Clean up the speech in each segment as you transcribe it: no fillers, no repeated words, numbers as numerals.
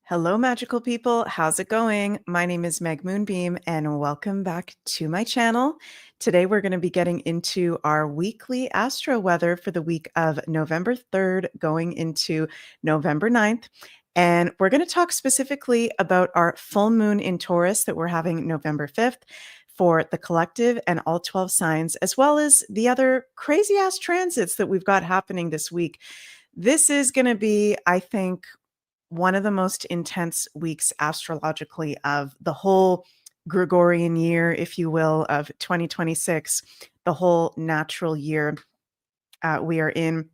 Hello, magical people. How's it going? My name is Meg Moonbeam, and welcome back to my channel. Today, we're going to be getting into our weekly astro weather for the week of November 3rd, going into November 9th. And we're going to talk specifically about our full moon in Taurus that we're having November 5th for the collective and all 12 signs, as well as the other crazy ass transits that we've got happening this week. This is going to be, I think, one of the most intense weeks astrologically of the whole Gregorian year, if you will, of 2026, the whole natural year we are in.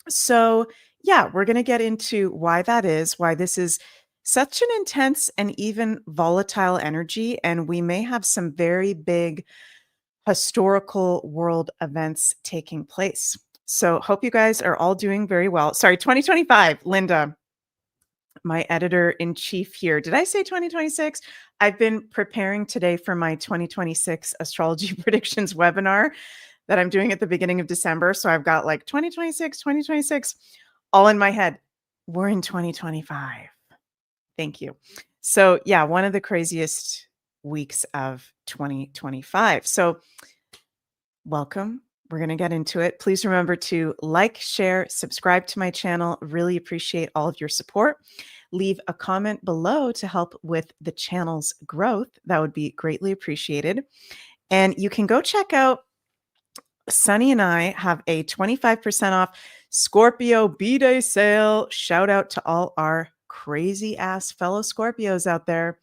So, yeah, we're going to get into why that is, why this is such an intense and even volatile energy. And we may have some very big historical world events taking place. So, hope you guys are all doing very well. Sorry, 2025, Linda, my editor in chief here. Did I say 2026? I've been preparing today for my 2026 astrology predictions webinar that I'm doing at the beginning of December. So I've got like 2026 all in my head. We're in 2025. Thank you. So yeah, one of the craziest weeks of 2025. So welcome. We're going to get into it. Please remember to like, share, subscribe to my channel. Really appreciate all of your support. Leave a comment below to help with the channel's growth. That would be greatly appreciated. And you can go check out, Sunny and I have a 25% off Scorpio B-Day sale. Shout out to all our crazy ass fellow Scorpios out there.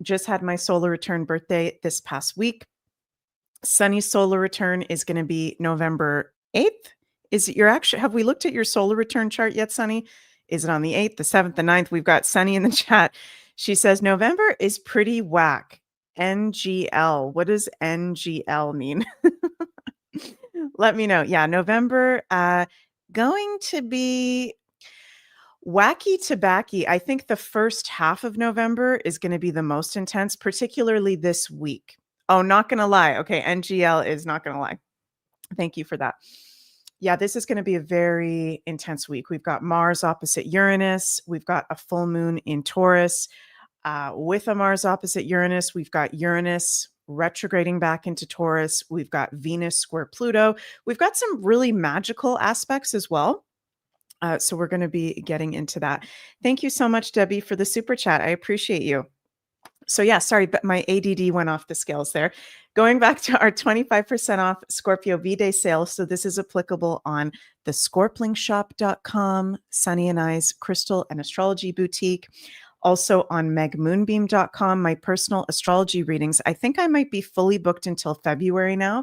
Just had my solar return birthday this past week. Sunny's solar return is going to be November 8th. Is it your actual? Have we looked at your solar return chart yet, Sunny? Is it on the 8th, the 7th, the 9th? We've got Sunny in the chat. She says November is pretty whack. NGL. What does NGL mean? Let me know. Yeah, November going to be wacky tobacky. I think the first half of November is going to be the most intense, particularly this week. Oh, not going to lie. Okay, NGL is not going to lie. Thank you for that. Yeah, this is going to be a very intense week. We've got Mars opposite Uranus. We've got a full moon in Taurus. With a Mars opposite Uranus, we've got Uranus retrograding back into Taurus. We've got Venus square Pluto. We've got some really magical aspects as well. So we're going to be getting into that. Thank you so much, Debbie, for the super chat. I appreciate you. So yeah, sorry, but my ADD went off the scales there. Going back to our 25% off Scorpio V-Day sale. So this is applicable on the scorplingshop.com, Sunny and I's crystal and astrology boutique. Also on megmoonbeam.com, my personal astrology readings. I think I might be fully booked until February now.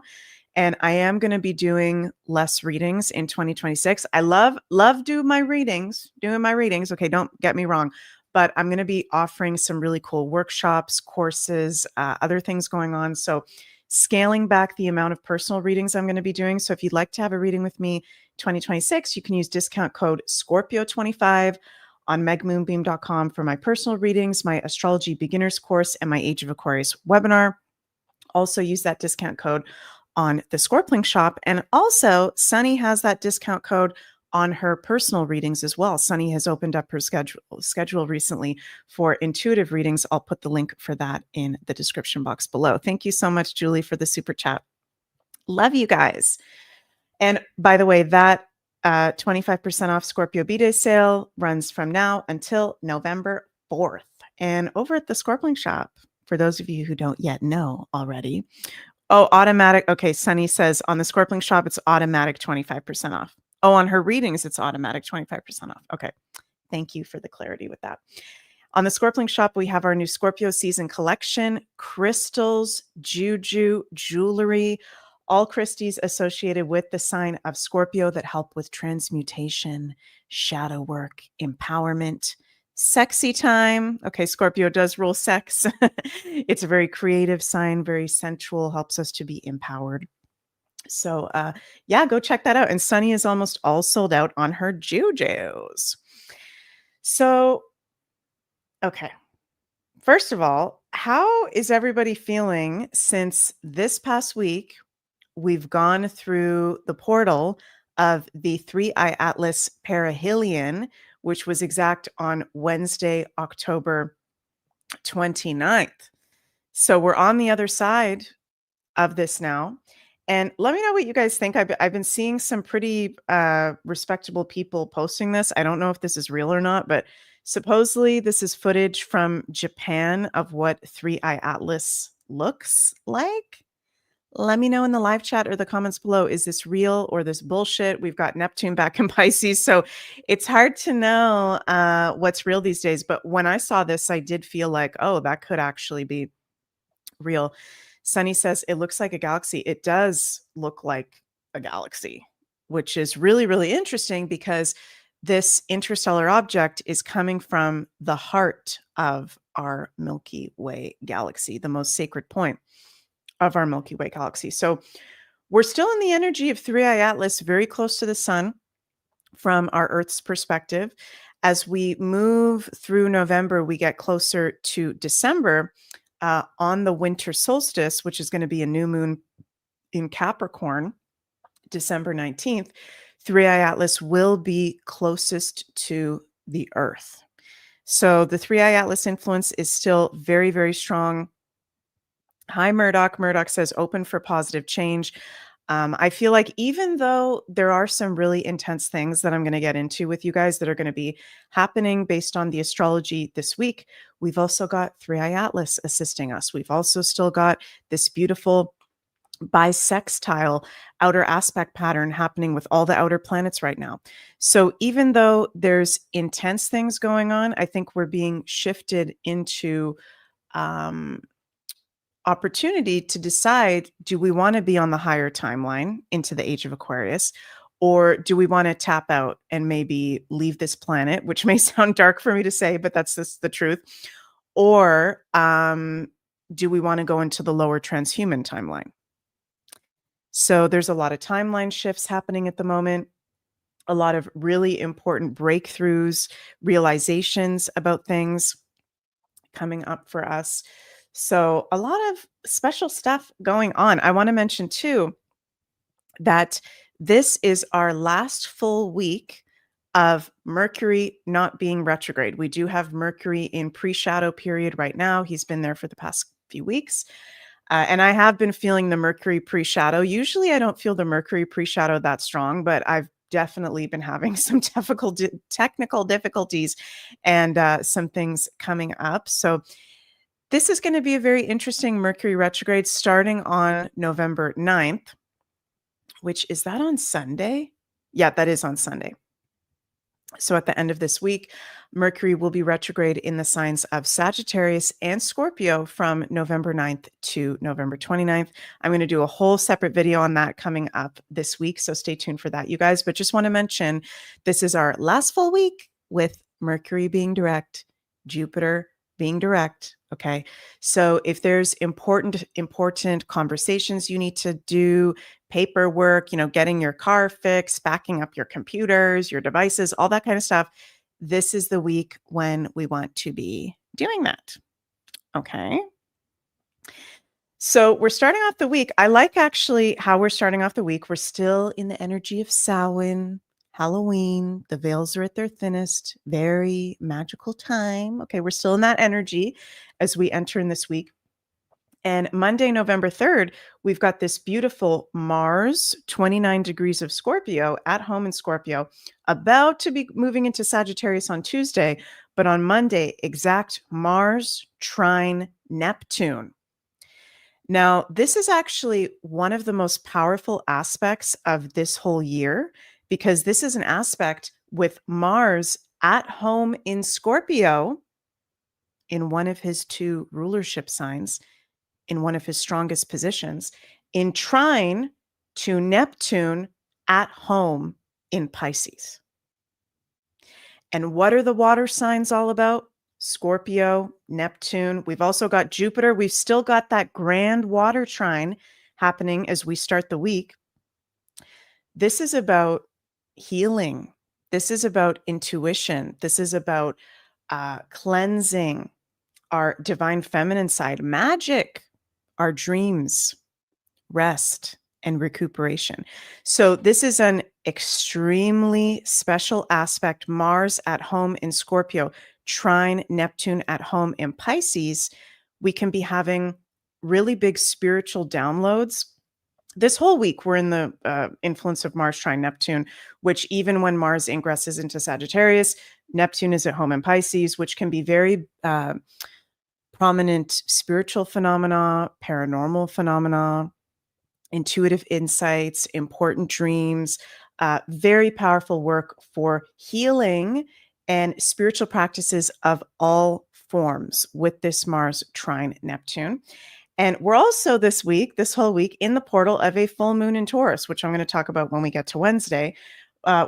And I am going to be doing less readings in 2026. I love doing my readings. Okay, don't get me wrong. But I'm going to be offering some really cool workshops, courses, other things going on. So scaling back the amount of personal readings I'm going to be doing. So if you'd like to have a reading with me 2026, you can use discount code Scorpio25 on megmoonbeam.com for my personal readings, my astrology beginners course, and my Age of Aquarius webinar. Also use that discount code on the Scorpling shop. And also Sunny has that discount code on her personal readings as well. Sunny has opened up her schedule recently for intuitive readings. I'll put the link for that in the description box below. Thank you so much, Julie, for the super chat. Love you guys. And by the way, that 25% off Scorpio B-Day sale runs from now until November 4th. And over at the Scorpling shop, for those of you who don't yet know already, automatic. Okay, Sunny says on the Scorpling shop, it's automatic 25% off. Oh, on her readings, it's automatic 25% off. Okay. Thank you for the clarity with that. On the Scorpling shop, we have our new Scorpio season collection, crystals, juju, jewelry, all Christies associated with the sign of Scorpio that help with transmutation, shadow work, empowerment, sexy time. Okay, Scorpio does rule sex. It's a very creative sign, very sensual, helps us to be empowered. So yeah, go check that out. And Sunny is almost all sold out on her jujus. So, okay. First of all, how is everybody feeling since this past week we've gone through the portal of the 3i Atlas perihelion, which was exact on Wednesday, October 29th. So we're on the other side of this now. And let me know what you guys think. I've been seeing some pretty respectable people posting this. I don't know if this is real or not, but supposedly this is footage from Japan of what Three Eye Atlas looks like. Let me know in the live chat or the comments below. Is this real or this bullshit? We've got Neptune back in Pisces, so it's hard to know what's real these days. But when I saw this, I did feel like, oh, that could actually be real. Sunny says it looks like a galaxy. It does look like a galaxy, which is really, really interesting because this interstellar object is coming from the heart of our Milky Way galaxy, the most sacred point of our Milky Way galaxy. So we're still in the energy of Three Eye Atlas, very close to the sun from our Earth's perspective. As we move through November, we get closer to December. On the winter solstice, which is going to be a new moon in Capricorn, December 19th, Three Eye Atlas will be closest to the Earth. So the Three Eye Atlas influence is still very, very strong. Hi, Murdoch. Murdoch says open for positive change. I feel like even though there are some really intense things that I'm going to get into with you guys that are going to be happening based on the astrology this week, we've also got Three Eye Atlas assisting us. We've also still got this beautiful bisextile outer aspect pattern happening with all the outer planets right now. So even though there's intense things going on, I think we're being shifted into opportunity to decide, do we want to be on the higher timeline into the age of Aquarius, or do we want to tap out and maybe leave this planet, which may sound dark for me to say, but that's just the truth, or do we want to go into the lower transhuman timeline? So there's a lot of timeline shifts happening at the moment, a lot of really important breakthroughs, realizations about things coming up for us. So a lot of special stuff going on. I want to mention too that this is our last full week of Mercury not being retrograde. We do have Mercury in pre-shadow period right now. He's been there for the past few weeks. And I have been feeling the Mercury pre-shadow. Usually I don't feel the Mercury pre-shadow that strong, but I've definitely been having some technical difficulties and some things coming up. So this is going to be a very interesting Mercury retrograde starting on November 9th, which is that on Sunday? Yeah, that is on Sunday. So at the end of this week, Mercury will be retrograde in the signs of Sagittarius and Scorpio from November 9th to November 29th. I'm going to do a whole separate video on that coming up this week, so stay tuned for that, you guys. But just want to mention, this is our last full week with Mercury being direct, Jupiter being direct. Okay. So if there's important conversations you need to do, paperwork, getting your car fixed, backing up your computers, your devices, all that kind of stuff, this is the week when we want to be doing that. Okay. So we're starting off the week. I like actually how we're starting off the week. We're still in the energy of Samhain, Halloween. The veils are at their thinnest, very magical time. Okay, we're still in that energy as we enter in this week. And Monday, November 3rd, we've got this beautiful Mars, 29 degrees of Scorpio, at home in Scorpio, about to be moving into Sagittarius on Tuesday. But on Monday, exact Mars trine Neptune. Now, this is actually one of the most powerful aspects of this whole year, because this is an aspect with Mars at home in Scorpio, in one of his two rulership signs, in one of his strongest positions, in trine to Neptune at home in Pisces. And what are the water signs all about? Scorpio, Neptune. We've also got Jupiter. We've still got that grand water trine happening as we start the week. This is about healing. This is about intuition. This is about cleansing our divine feminine side, magic, our dreams, rest, and recuperation. So this is an extremely special aspect. Mars at home in Scorpio, trine Neptune at home in Pisces. We can be having really big spiritual downloads. This whole week, we're in the influence of Mars trine Neptune, which even when Mars ingresses into Sagittarius, Neptune is at home in Pisces, which can be very prominent spiritual phenomena, paranormal phenomena, intuitive insights, important dreams, very powerful work for healing and spiritual practices of all forms with this Mars trine Neptune. And we're also this whole week, in the portal of a full moon in Taurus, which I'm going to talk about when we get to Wednesday,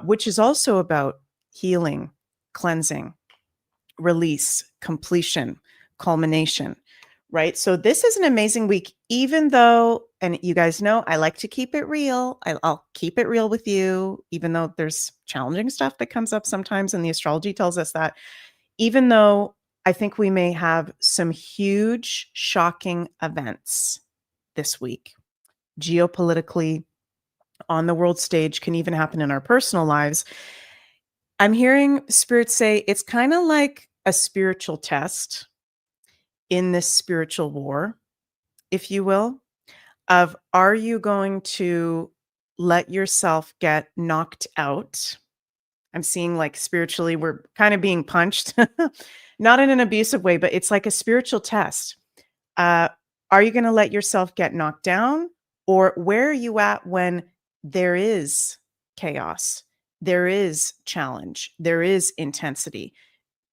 which is also about healing, cleansing, release, completion, culmination, right? So this is an amazing week, even though, and you guys know, I like to keep it real. I'll keep it real with you, even though there's challenging stuff that comes up sometimes, and the astrology tells us that. Even though I think we may have some huge, shocking events this week, geopolitically, on the world stage, can even happen in our personal lives. I'm hearing Spirit say it's kind of like a spiritual test in this spiritual war, if you will, of are you going to let yourself get knocked out? I'm seeing like spiritually, we're kind of being punched, not in an abusive way, but it's like a spiritual test. Are you going to let yourself get knocked down? Or where are you at when there is chaos? There is challenge. There is intensity.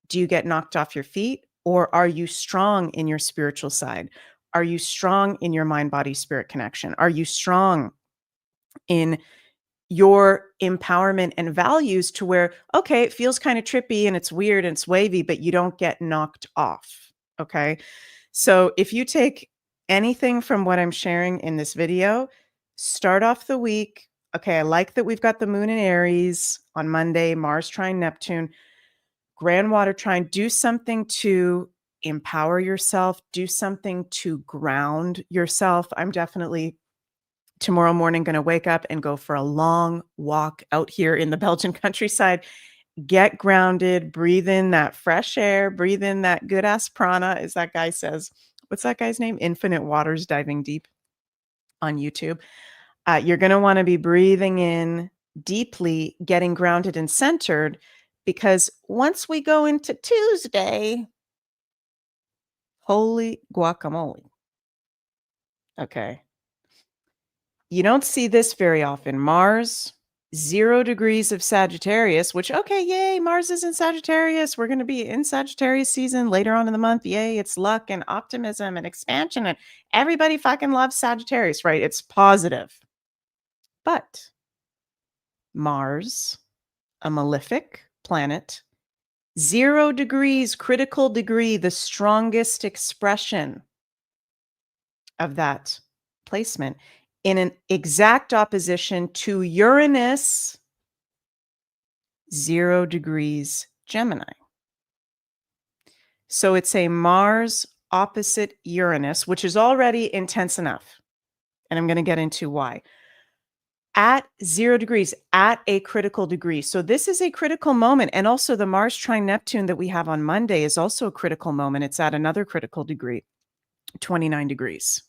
Do you get knocked off your feet? Or are you strong in your spiritual side? Are you strong in your mind, body, spirit connection? Are you strong in your empowerment and values to where, okay, it feels kind of trippy and it's weird and it's wavy, but you don't get knocked off? Okay. So if you take anything from what I'm sharing in this video, start off the week. Okay, I like that we've got the moon in Aries on Monday, Mars trine Neptune, grand water trine. Do something to empower yourself, do something to ground yourself. I'm definitely tomorrow morning going to wake up and go for a long walk out here in the Belgian countryside. Get grounded, breathe in that fresh air, breathe in that good ass prana, as that guy says. What's that guy's name? Infinite Waters Diving Deep on YouTube. You're going to want to be breathing in deeply, getting grounded and centered, because once we go into Tuesday, holy guacamole. Okay. You don't see this very often. Mars, 0 degrees of Sagittarius, which, okay, yay, Mars is in Sagittarius. We're going to be in Sagittarius season later on in the month. Yay, it's luck and optimism and expansion. And everybody fucking loves Sagittarius, right? It's positive. But Mars, a malefic planet, 0 degrees, critical degree, the strongest expression of that placement, in an exact opposition to Uranus, 0 degrees Gemini. So it's a Mars opposite Uranus, which is already intense enough. And I'm going to get into why. At 0 degrees, at a critical degree. So this is a critical moment. And also the Mars trine Neptune that we have on Monday is also a critical moment. It's at another critical degree, 29 degrees.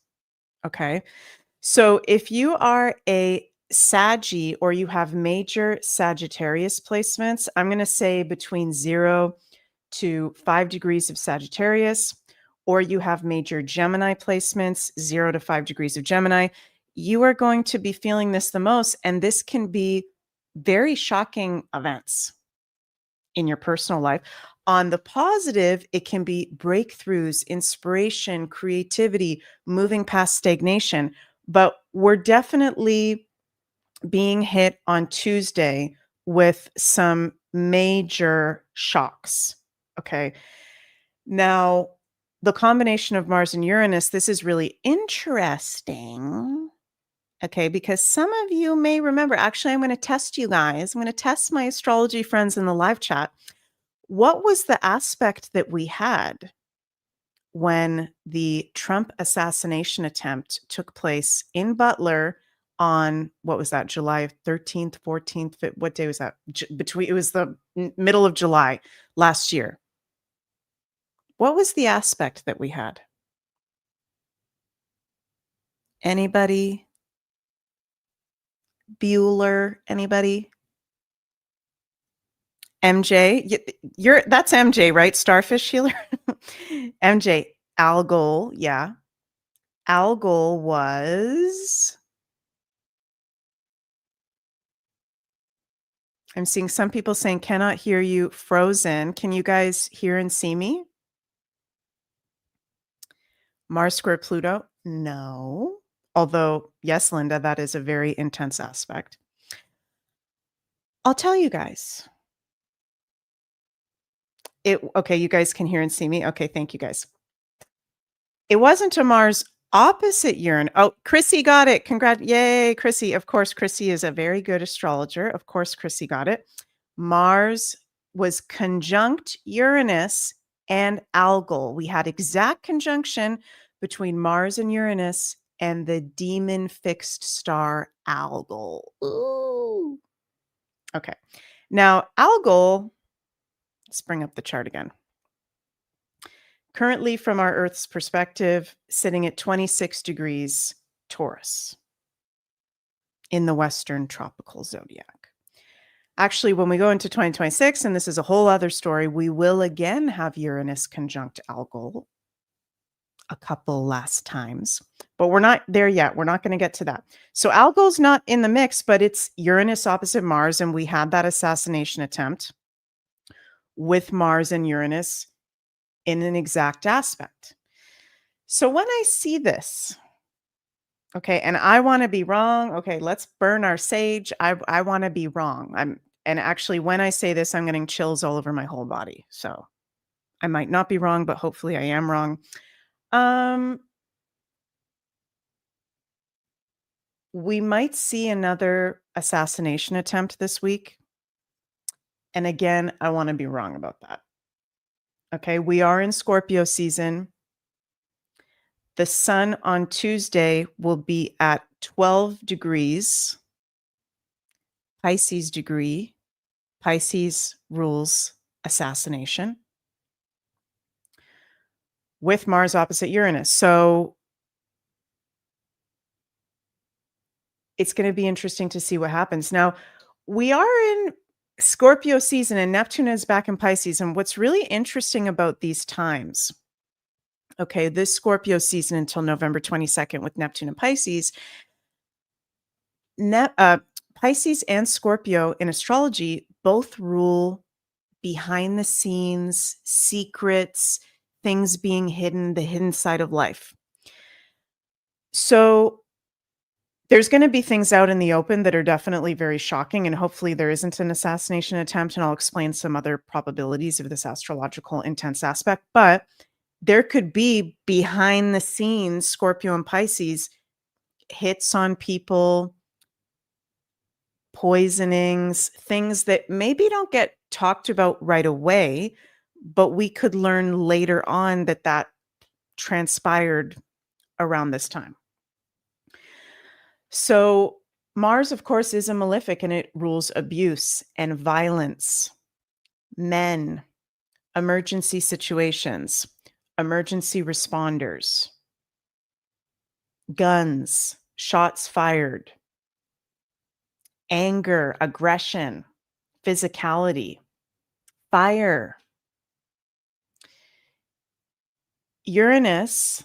Okay. So if you are a Saggy or you have major Sagittarius placements, I'm going to say between 0 to 5 degrees of Sagittarius, or you have major Gemini placements, 0 to 5 degrees of Gemini, you are going to be feeling this the most. And this can be very shocking events in your personal life. On the positive, it can be breakthroughs, inspiration, creativity, moving past stagnation. But we're definitely being hit on Tuesday with some major shocks. Okay. Now, the combination of Mars and Uranus, this is really interesting. Okay, because some of you may remember, actually, I'm going to test you guys. I'm going to test my astrology friends in the live chat. What was the aspect that we had when the Trump assassination attempt took place in Butler on, what was that, July 13th, 14th, what day was that? It was the middle of July last year. What was the aspect that we had? Anybody? Bueller? Anybody? MJ? That's MJ, right? Starfish Healer? MJ, Algol, yeah. Algol was, I'm seeing some people saying, cannot hear you, frozen. Can you guys hear and see me? Mars square Pluto? No. Although, yes, Linda, that is a very intense aspect. I'll tell you guys. Okay, you guys can hear and see me. Okay, thank you guys. It wasn't a Mars opposite Uranus. Oh, Chrissy got it. Yay, Chrissy. Of course, Chrissy is a very good astrologer. Of course, Chrissy got it. Mars was conjunct Uranus and Algol. We had exact conjunction between Mars and Uranus and the demon fixed star Algol. Ooh. Okay. Now, Algol, let's bring up the chart again. Currently, from our Earth's perspective, sitting at 26 degrees Taurus in the Western tropical zodiac. Actually, when we go into 2026, and this is a whole other story, we will again have Uranus conjunct Algol a couple last times, but we're not there yet. We're not going to get to that. So Algol's not in the mix, but it's Uranus opposite Mars, and we had that assassination attempt with Mars and Uranus in an exact aspect. So when I see this, okay, and I want to be wrong, okay, let's burn our sage. I want to be wrong. And actually, when I say this, I'm getting chills all over my whole body. So I might not be wrong, but hopefully I am wrong. We might see another assassination attempt this week. And again, I want to be wrong about that. Okay, we are in Scorpio season. The sun on Tuesday will be at 12 degrees, Pisces degree. Pisces rules assassination with Mars opposite Uranus. So it's going to be interesting to see what happens. Now, we are in Scorpio season and Neptune is back in Pisces. And what's really interesting about these times, okay, this Scorpio season until November 22nd with Neptune and Pisces, Pisces and Scorpio in astrology both rule behind the scenes, secrets, things being hidden, the hidden side of life. So there's going to be things out in the open that are definitely very shocking, and hopefully there isn't an assassination attempt, and I'll explain some other probabilities of this astrological intense aspect. But there could be behind the scenes Scorpio and Pisces hits on people, poisonings, things that maybe don't get talked about right away, but we could learn later on that transpired around this time. So Mars, of course, is a malefic and it rules abuse and violence, men, emergency situations, emergency responders, guns, shots fired, anger, aggression, physicality, fire. Uranus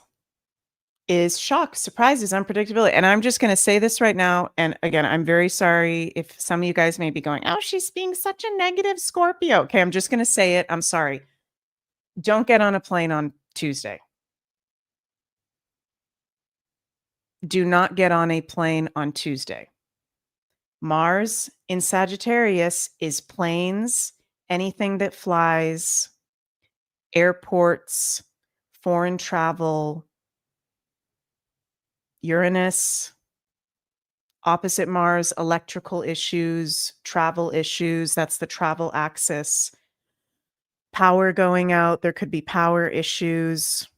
is shock, surprises, unpredictability. And I'm just going to say this right now. And again, I'm very sorry if some of you guys may be going, oh, she's being such a negative Scorpio. Okay, I'm just going to say it. I'm sorry. Don't get on a plane on Tuesday. Do not get on a plane on Tuesday. Mars in Sagittarius is planes, anything that flies, airports, foreign travel. Uranus, opposite Mars, electrical issues, travel issues. That's the travel axis. Power going out. There could be power issues.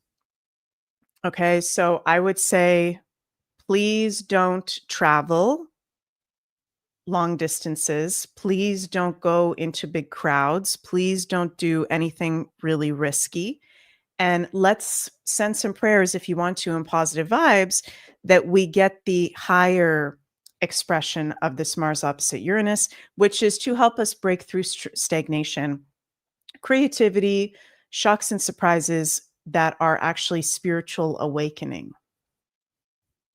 Okay, so I would say Please don't travel long distances. Please don't go into big crowds. Please don't do anything really risky. And let's send some prayers if you want to and positive vibes that we get the higher expression of this Mars opposite Uranus, which is to help us break through stagnation, creativity, shocks and surprises that are actually spiritual awakening.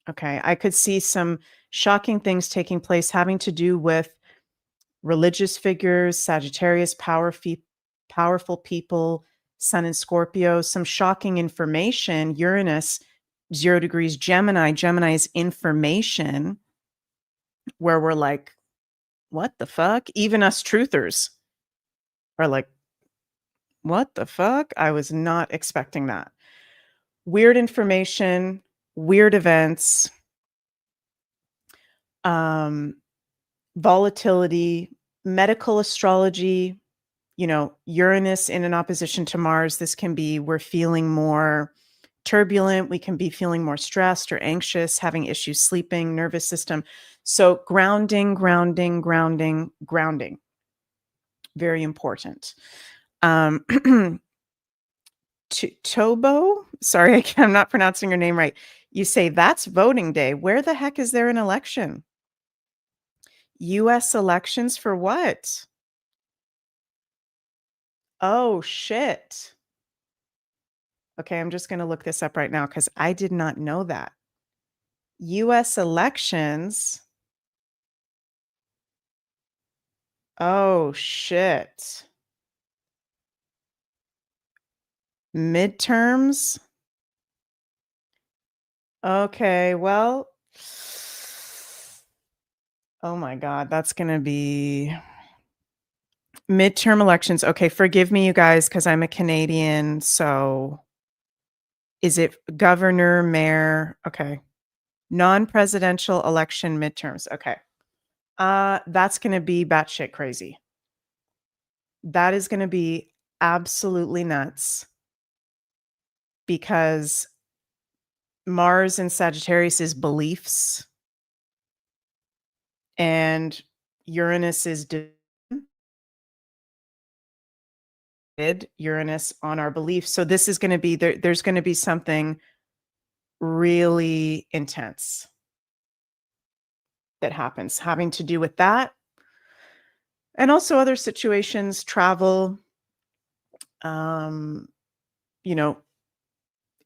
Okay, I could see some shocking things taking place having to do with religious figures, Sagittarius, powerful people, Sun in Scorpio, some shocking information, Uranus, 0 degrees Gemini. Gemini is information where we're like, what the fuck? Even us truthers are like, what the fuck? I was not expecting that. Weird information, weird events, volatility, medical astrology, Uranus in an opposition to Mars. This can be we're feeling more turbulent. We can be feeling more stressed or anxious, having issues sleeping, nervous system. So grounding. Very important. Tobo, sorry, I'm not pronouncing your name right. You say that's voting day. Where the heck is there an election? US elections for what? Oh, shit. Okay, I'm just going to look this up right now because I did not know that. US elections. Oh, shit. Midterms. Okay, well, oh my God, that's going to be midterm elections. Okay, forgive me, you guys, because I'm a Canadian. So is it governor, mayor? Okay. Non-presidential election midterms. Okay. That's going to be batshit crazy. That is going to be absolutely nuts because Mars in Sagittarius is beliefs and Uranus is Uranus on our beliefs. So this is going to be there's going to be something really intense that happens having to do with that. And also other situations, travel,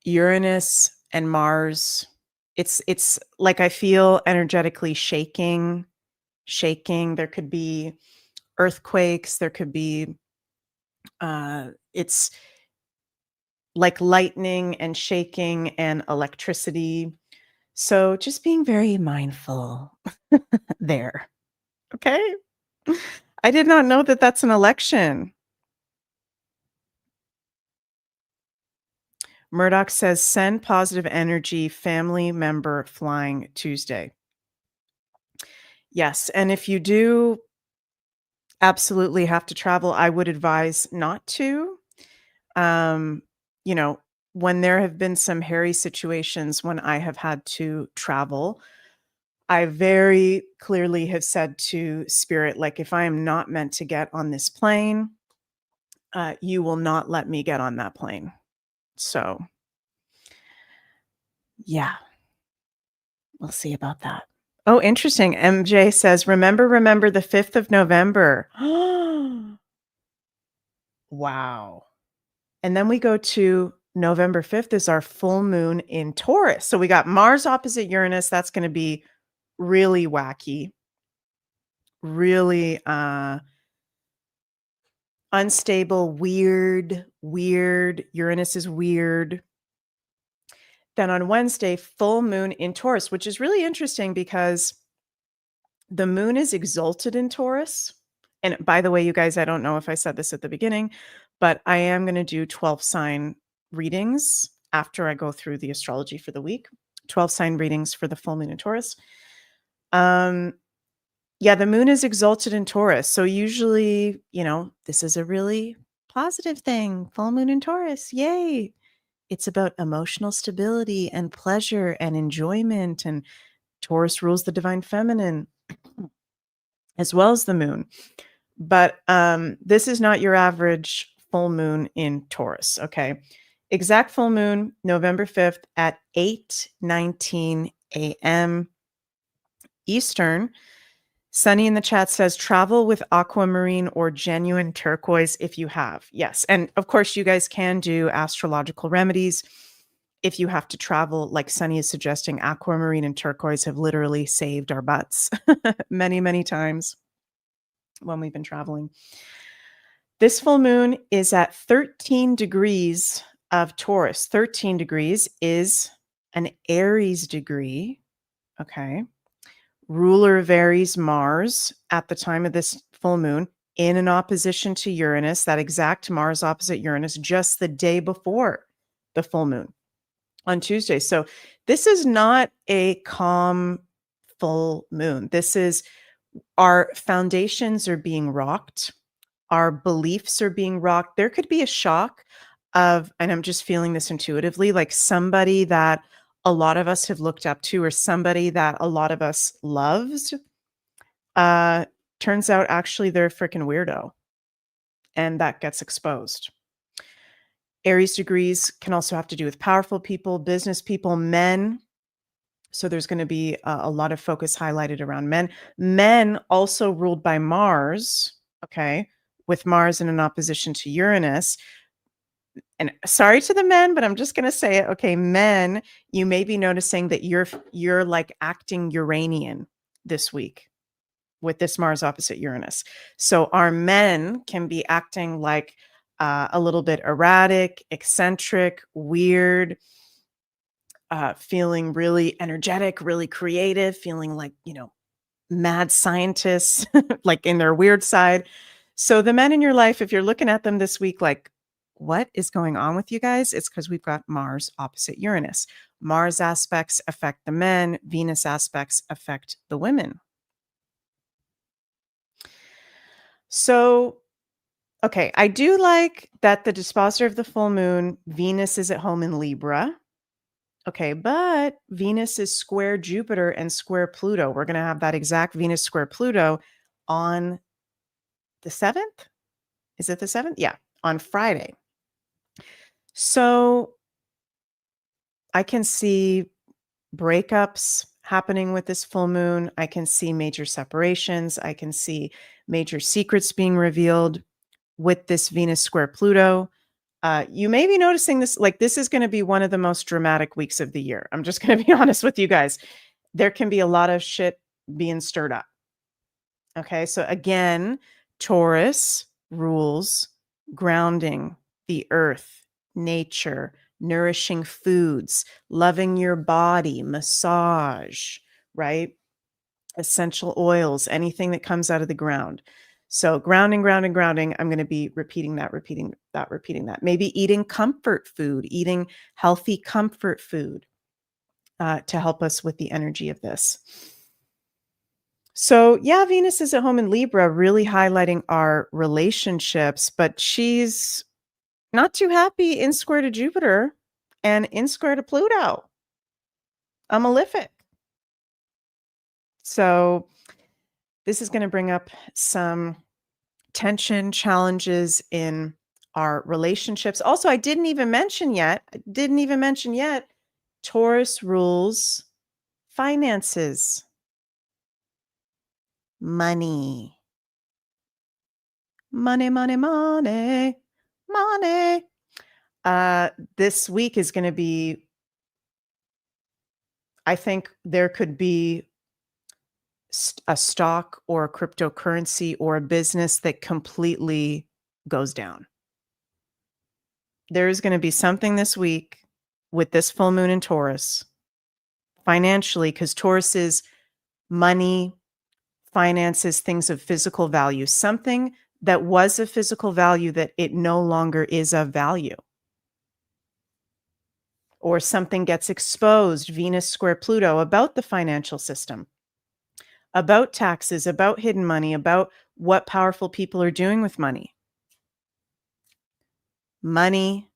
Uranus and Mars. It's like I feel energetically shaking. There could be earthquakes, there could be it's like lightning and shaking and electricity. So just being very mindful there. Okay. I did not know that that's an election. Murdoch says, send positive energy, family member flying Tuesday. Yes. And if you do absolutely have to travel, I would advise not to. When there have been some hairy situations when I have had to travel, I very clearly have said to Spirit, like, if I am not meant to get on this plane, you will not let me get on that plane. So, yeah, we'll see about that. Oh, interesting. MJ says, remember the 5th of November. Wow. And then we go to November 5th is our full moon in Taurus. So we got Mars opposite Uranus. That's going to be really wacky, really unstable, weird. Uranus is weird. Then on Wednesday, full moon in Taurus, which is really interesting because the moon is exalted in Taurus. And by the way, you guys, I don't know if I said this at the beginning, but I am going to do 12 sign readings after I go through the astrology for the week. 12 sign readings for the full moon in Taurus. Yeah, the moon is exalted in Taurus. So usually, this is a really positive thing. Full moon in Taurus. Yay. It's about emotional stability and pleasure and enjoyment. And Taurus rules the divine feminine as well as the moon. But this is not your average full moon in Taurus, okay? Exact full moon, November 5th at 8:19 a.m. Eastern. Sunny in the chat says travel with aquamarine or genuine turquoise if you have. Yes. And of course, you guys can do astrological remedies if you have to travel. Like Sunny is suggesting, aquamarine and turquoise have literally saved our butts many, many times when we've been traveling. This full moon is at 13 degrees of Taurus. 13 degrees is an Aries degree. Okay. Ruler of Aries, Mars, at the time of this full moon, in an opposition to Uranus, that exact Mars opposite Uranus, just the day before the full moon on Tuesday. So this is not a calm full moon. This is our foundations are being rocked. Our beliefs are being rocked. There could be a shock of, and I'm just feeling this intuitively, like somebody that a lot of us have looked up to or somebody that a lot of us loves, turns out actually they're a freaking weirdo. And that gets exposed. Aries degrees can also have to do with powerful people, business people, men. So there's going to be a lot of focus highlighted around men. Men also ruled by Mars, okay, with Mars in an opposition to Uranus. And sorry to the men, but I'm just going to say it. Okay, men, you may be noticing that you're like acting Uranian this week with this Mars opposite Uranus. So our men can be acting like a little bit erratic, eccentric, weird, feeling really energetic, really creative, feeling like, mad scientists, like in their weird side. So the men in your life, if you're looking at them this week, like, what is going on with you guys? It's because we've got Mars opposite Uranus. Mars aspects affect the men, Venus aspects affect the women. So, okay, I do like that the dispositor of the full moon, Venus, is at home in Libra. Okay, but Venus is square Jupiter and square Pluto. We're going to have that exact Venus square Pluto on the 7th. Is it the 7th? Yeah, on Friday. So I can see breakups happening with this full moon. I can see major separations. I can see major secrets being revealed with this Venus square Pluto. You may be noticing this, like this is going to be one of the most dramatic weeks of the year. I'm just going to be honest with you guys. There can be a lot of shit being stirred up. Okay, so again, Taurus rules grounding the earth, nature, nourishing foods, loving your body, massage, right? Essential oils, anything that comes out of the ground. So grounding, grounding, grounding. I'm going to be repeating that. Maybe eating comfort food, eating healthy comfort food to help us with the energy of this. So yeah, Venus is at home in Libra, really highlighting our relationships, but she's not too happy in square to Jupiter and in square to Pluto, a malefic. So this is going to bring up some tension, challenges in our relationships. Also, I didn't even mention yet, Taurus rules finances, money. Money, money, money, money. This week is going to be, I think there could be a stock or a cryptocurrency or a business that completely goes down. There is going to be something this week with this full moon in Taurus financially, because Taurus is money, finances, things of physical value, something that was of physical value that it no longer is of value. Or something gets exposed, Venus square Pluto, about the financial system, about taxes, about hidden money, about what powerful people are doing with money. Money,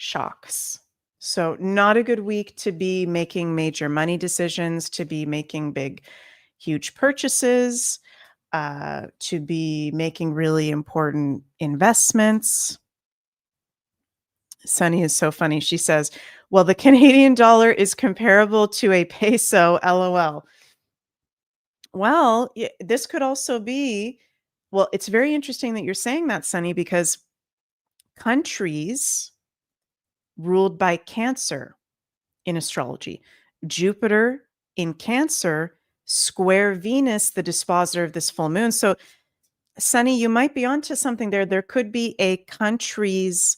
shocks. So not a good week to be making major money decisions, to be making big, huge purchases, to be making really important investments. Sunny is so funny. She says, well, the Canadian dollar is comparable to a peso, LOL. Well, this could also be, well, it's very interesting that you're saying that, Sunny, because countries ruled by Cancer in astrology, Jupiter in Cancer, square Venus, the dispositor of this full moon. So, Sunny, you might be onto something there. There could be a country's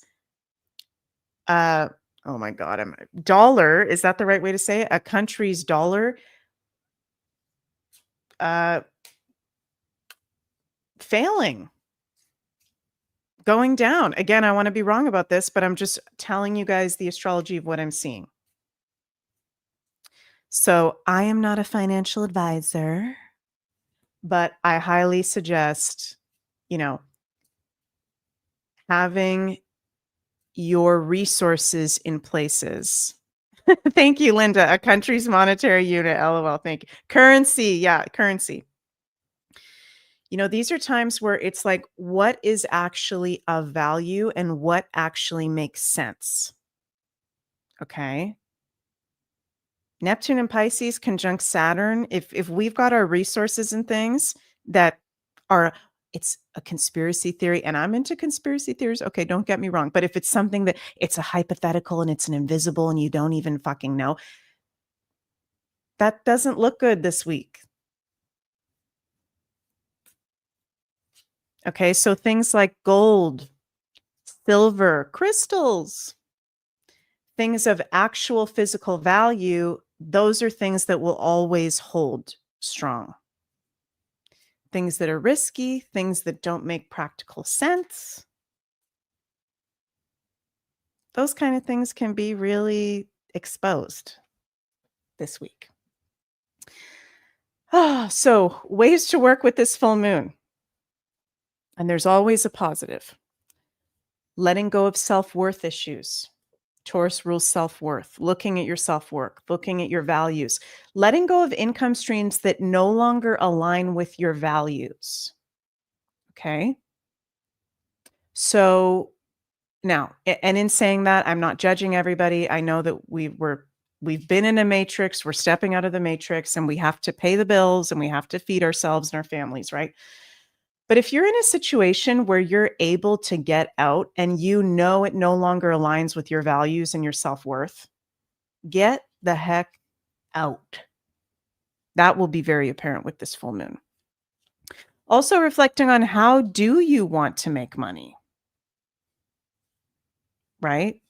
oh my God, dollar. Is that the right way to say it? A country's dollar failing, going down. Again, I want to be wrong about this, but I'm just telling you guys the astrology of what I'm seeing. So I am not a financial advisor, but I highly suggest, having your resources in places. Thank you, Linda. A country's monetary unit. LOL. Thank you. Currency. Yeah, currency. These are times where it's like, what is actually of value and what actually makes sense? Okay. Neptune and Pisces conjunct Saturn. If we've got our resources and things that are, it's a conspiracy theory, and I'm into conspiracy theories. Okay, don't get me wrong. But if it's something that it's a hypothetical and it's an invisible and you don't even fucking know, that doesn't look good this week. Okay, so things like gold, silver, crystals, things of actual physical value, those are things that will always hold strong. Things that are risky, things that don't make practical sense, those kind of things can be really exposed this week. So ways to work with this full moon. And there's always a positive. Letting go of self-worth issues. Taurus rules self-worth, looking at your self-worth, looking at your values, letting go of income streams that no longer align with your values. Okay. So now, and in saying that, I'm not judging everybody. I know that we've been in a matrix, we're stepping out of the matrix, and we have to pay the bills and we have to feed ourselves and our families, right? But if you're in a situation where you're able to get out and it no longer aligns with your values and your self-worth, get the heck out. That will be very apparent with this full moon. Also reflecting on, how do you want to make money? Right?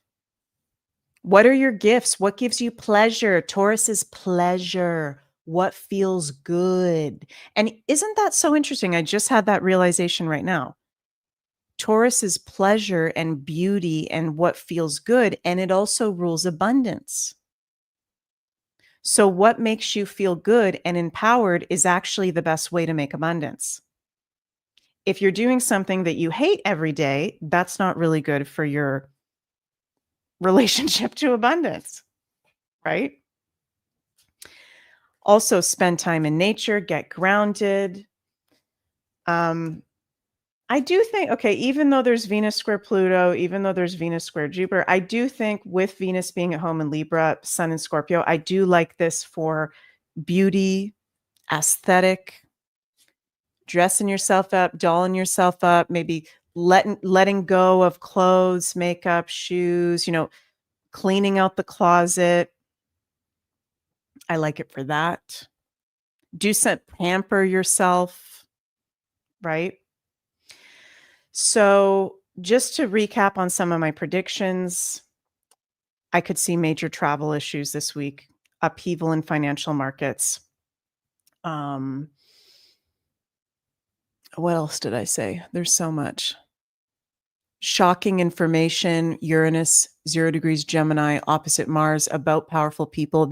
What are your gifts? What gives you pleasure? Taurus is pleasure. What feels good? And isn't that so interesting? I just had that realization right now. Taurus is pleasure and beauty and what feels good. And it also rules abundance. So what makes you feel good and empowered is actually the best way to make abundance. If you're doing something that you hate every day, that's not really good for your relationship to abundance, right? Also, spend time in nature, get grounded. I do think, okay, even though there's Venus square Pluto, even though there's Venus square Jupiter, I do think with Venus being at home in Libra, Sun in Scorpio, I do like this for beauty, aesthetic, dressing yourself up, dolling yourself up, maybe letting go of clothes, makeup, shoes, cleaning out the closet. I like it for that. Pamper yourself, right? So just to recap on some of my predictions, I could see major travel issues this week, upheaval in financial markets. What else did I say? There's so much. Shocking information, Uranus, 0 degrees Gemini, opposite Mars, about powerful people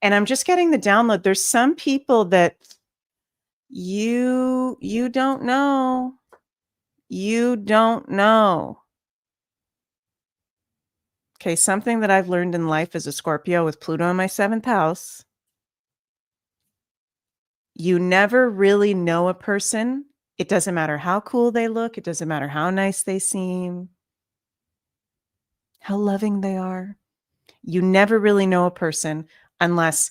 and I'm just getting the download. There's some people that you don't know. You don't know. Okay, something that I've learned in life as a Scorpio with Pluto in my 7th house, you never really know a person. It doesn't matter how cool they look. It doesn't matter how nice they seem, how loving they are. You never really know a person unless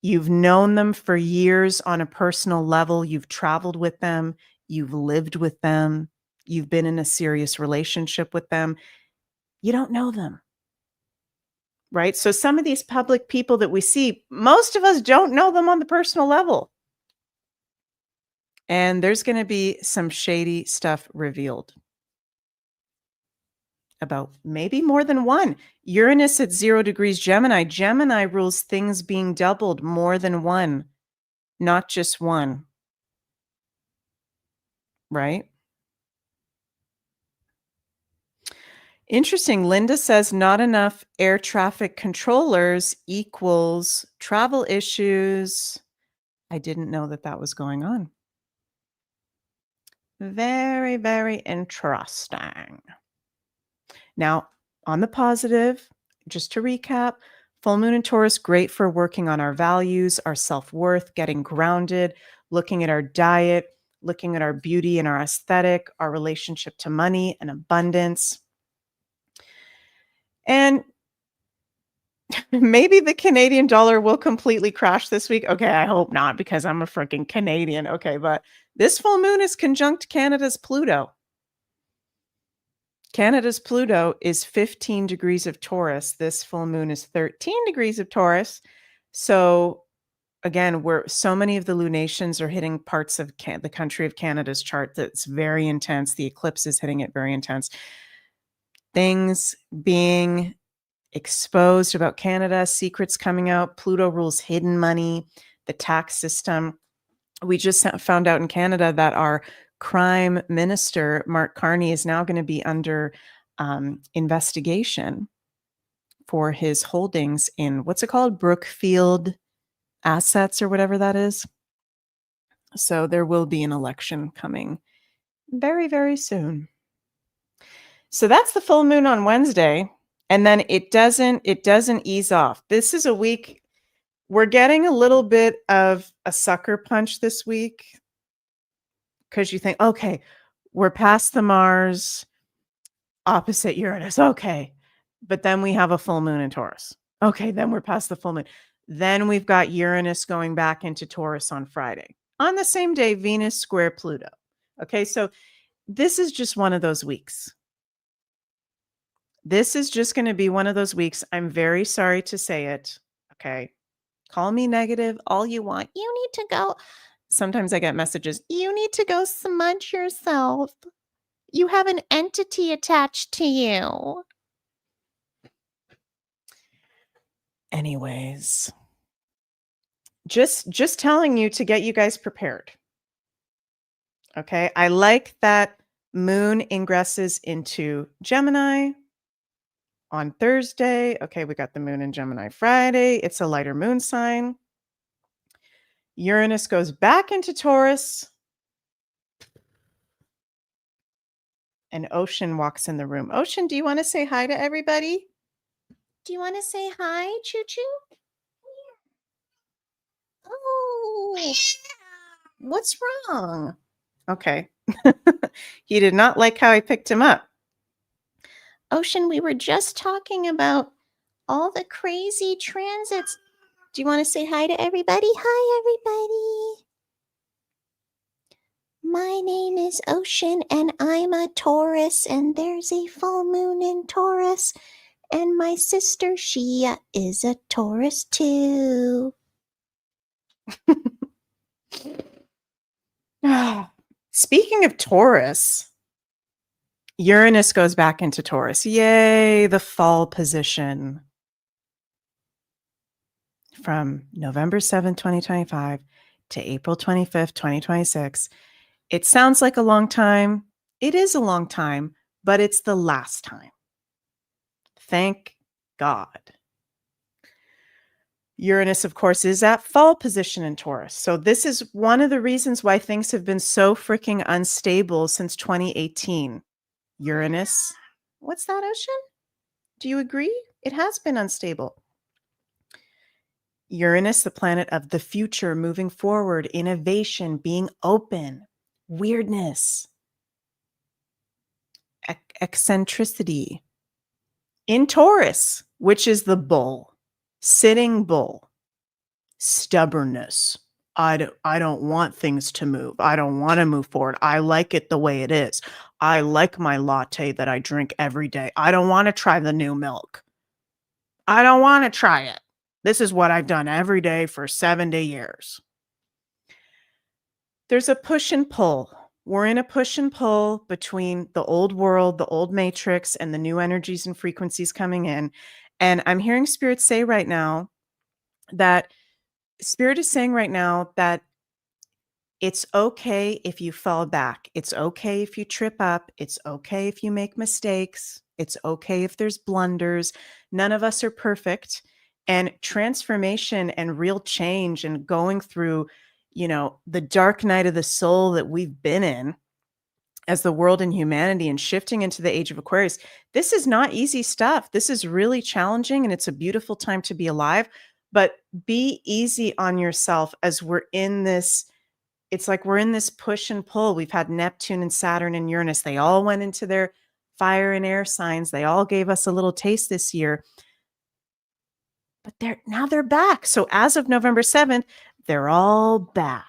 you've known them for years on a personal level. You've traveled with them. You've lived with them. You've been in a serious relationship with them. You don't know them, right? So some of these public people that we see, most of us don't know them on the personal level. And there's going to be some shady stuff revealed about maybe more than one. Uranus at 0 degrees Gemini. Gemini rules things being doubled, more than one, not just one, right? Interesting. Linda says not enough air traffic controllers equals travel issues. I didn't know that that was going on. Very, very interesting. Now, on the positive, just to recap, full moon in Taurus, great for working on our values, our self-worth, getting grounded, looking at our diet, looking at our beauty and our aesthetic, our relationship to money and abundance. And maybe the Canadian dollar will completely crash this week. Okay, I hope not because I'm a freaking Canadian. Okay, but this full moon is conjunct Canada's Pluto. Canada's Pluto is 15 degrees of Taurus. This full moon is 13 degrees of Taurus. So again, where so many of the lunations are hitting parts of the country of Canada's chart that's very intense. The eclipse is hitting it very intense. Things being exposed about Canada, secrets coming out. Pluto rules hidden money, the tax system. We just found out in Canada that our crime minister, Mark Carney, is now going to be under investigation for his holdings in, what's it called? Brookfield Assets or whatever that is. So there will be an election coming very, very soon. So that's the full moon on Wednesday. And then it doesn't ease off. This is a week we're getting a little bit of a sucker punch this week because you think, okay, we're past the Mars opposite Uranus. Okay. But then we have a full moon in Taurus. Okay. Then we're past the full moon. Then we've got Uranus going back into Taurus on Friday. On the same day, Venus square Pluto. Okay. So this is just one of those weeks. This is just going to be one of those weeks. I'm very sorry to say it. Okay. Call me negative all you want. You need to go. Sometimes I get messages. You need to go smudge yourself. You have an entity attached to you. Anyways, just telling you to get you guys prepared. Okay. I like that moon ingresses into Gemini on Thursday. Okay, we got the moon in Gemini Friday. It's a lighter moon sign. Uranus goes back into Taurus. And Ocean walks in the room. Ocean, do you want to say hi to everybody? Do you want to say hi, Choo-Choo? Oh, what's wrong? Okay. He did not like how I picked him up. Ocean, we were just talking about all the crazy transits. Do you want to say hi to everybody? Hi, everybody. My name is Ocean, and I'm a Taurus, and there's a full moon in Taurus. And my sister, she is a Taurus, too. Speaking of Taurus, Uranus goes back into Taurus. Yay, the fall position. From November 7th, 2025 to April 25th, 2026. It sounds like a long time. It is a long time, but it's the last time. Thank God. Uranus, of course, is at fall position in Taurus. So this is one of the reasons why things have been so freaking unstable since 2018. Uranus. What's that, Ocean? Do you agree? It has been unstable. Uranus, the planet of the future, moving forward, innovation, being open, weirdness, eccentricity. In Taurus, which is the bull, sitting bull, stubbornness. I don't want things to move. I don't want to move forward. I like it the way it is. I like my latte that I drink every day. I don't want to try the new milk. I don't want to try it. This is what I've done every day for 70 years. There's a push and pull. We're in a push and pull between the old world, the old matrix, and the new energies and frequencies coming in. And I'm hearing Spirit say right now that Spirit is saying right now that it's okay if you fall back. It's okay if you trip up. It's okay if you make mistakes. It's okay if there's blunders. None of us are perfect. And transformation and real change and going through, the dark night of the soul that we've been in as the world and humanity and shifting into the age of Aquarius, this is not easy stuff. This is really challenging and it's a beautiful time to be alive. But be easy on yourself as we're in this. It's like we're in this push and pull. We've had Neptune and Saturn and Uranus. They all went into their fire and air signs. They all gave us a little taste this year. But they're back. So as of November 7th, they're all back.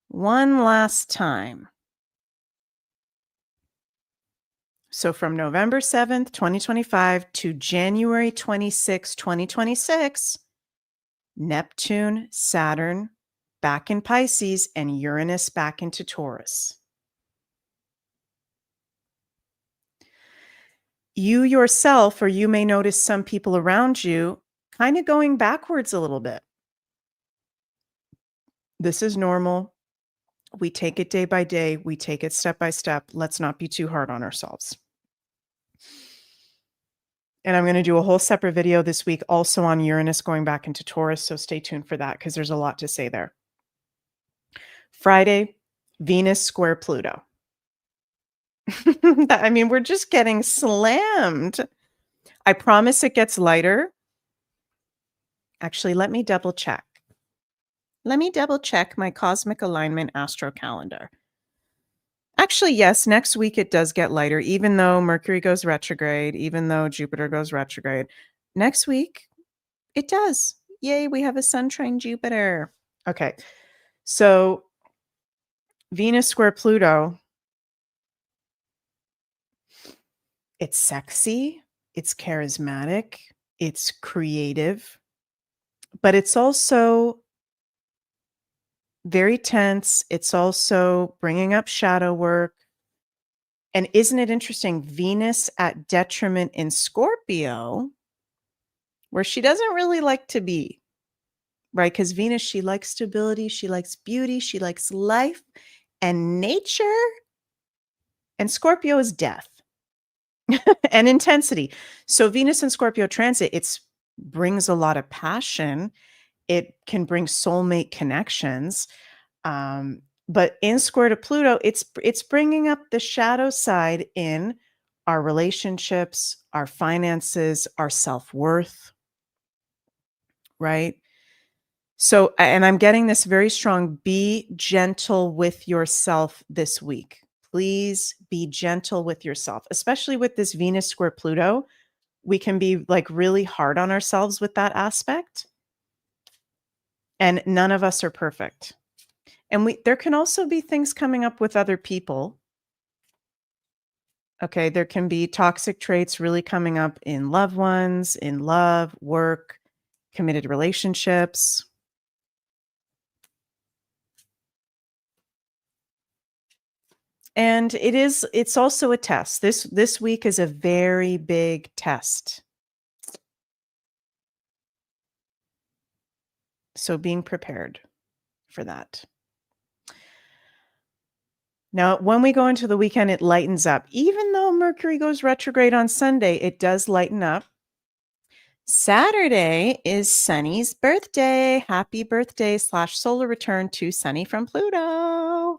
One last time. So from November 7th, 2025 to January 26, 2026, Neptune, Saturn back in Pisces, and Uranus back into Taurus. You yourself, or you may notice some people around you, kind of going backwards a little bit. This is normal. We take it day by day. We take it step by step. Let's not be too hard on ourselves. And I'm going to do a whole separate video this week also on Uranus going back into Taurus. So stay tuned for that because there's a lot to say there. Friday, Venus square Pluto. I mean, we're just getting slammed. I promise it gets lighter. Actually, let me double check. Let me double check my cosmic alignment astro calendar. Actually, yes, next week it does get lighter, even though Mercury goes retrograde, even though Jupiter goes retrograde. Next week, it does. Yay, we have a sun trine Jupiter. Okay, so Venus square Pluto, it's sexy, it's charismatic, it's creative, but it's also very tense. It's also bringing up shadow work. And isn't it interesting? Venus at detriment in Scorpio, where she doesn't really like to be, right? Because Venus, she likes stability, she likes beauty, she likes life and nature. And Scorpio is death and intensity. So Venus and Scorpio transit, it brings a lot of passion. It can bring soulmate connections. But in square to Pluto, it's bringing up the shadow side in our relationships, our finances, our self-worth, right? So, and I'm getting this very strong, be gentle with yourself this week. Please be gentle with yourself, especially with this Venus square Pluto. We can be like really hard on ourselves with that aspect. And none of us are perfect. And there can also be things coming up with other people. Okay, there can be toxic traits really coming up in loved ones, in love, work, committed relationships. And it's also a test. This week is a very big test. So being prepared for that. Now, when we go into the weekend, it lightens up. Even though Mercury goes retrograde on Sunday, it does lighten up. Saturday is Sunny's birthday. Happy birthday / solar return to Sunny from Pluto.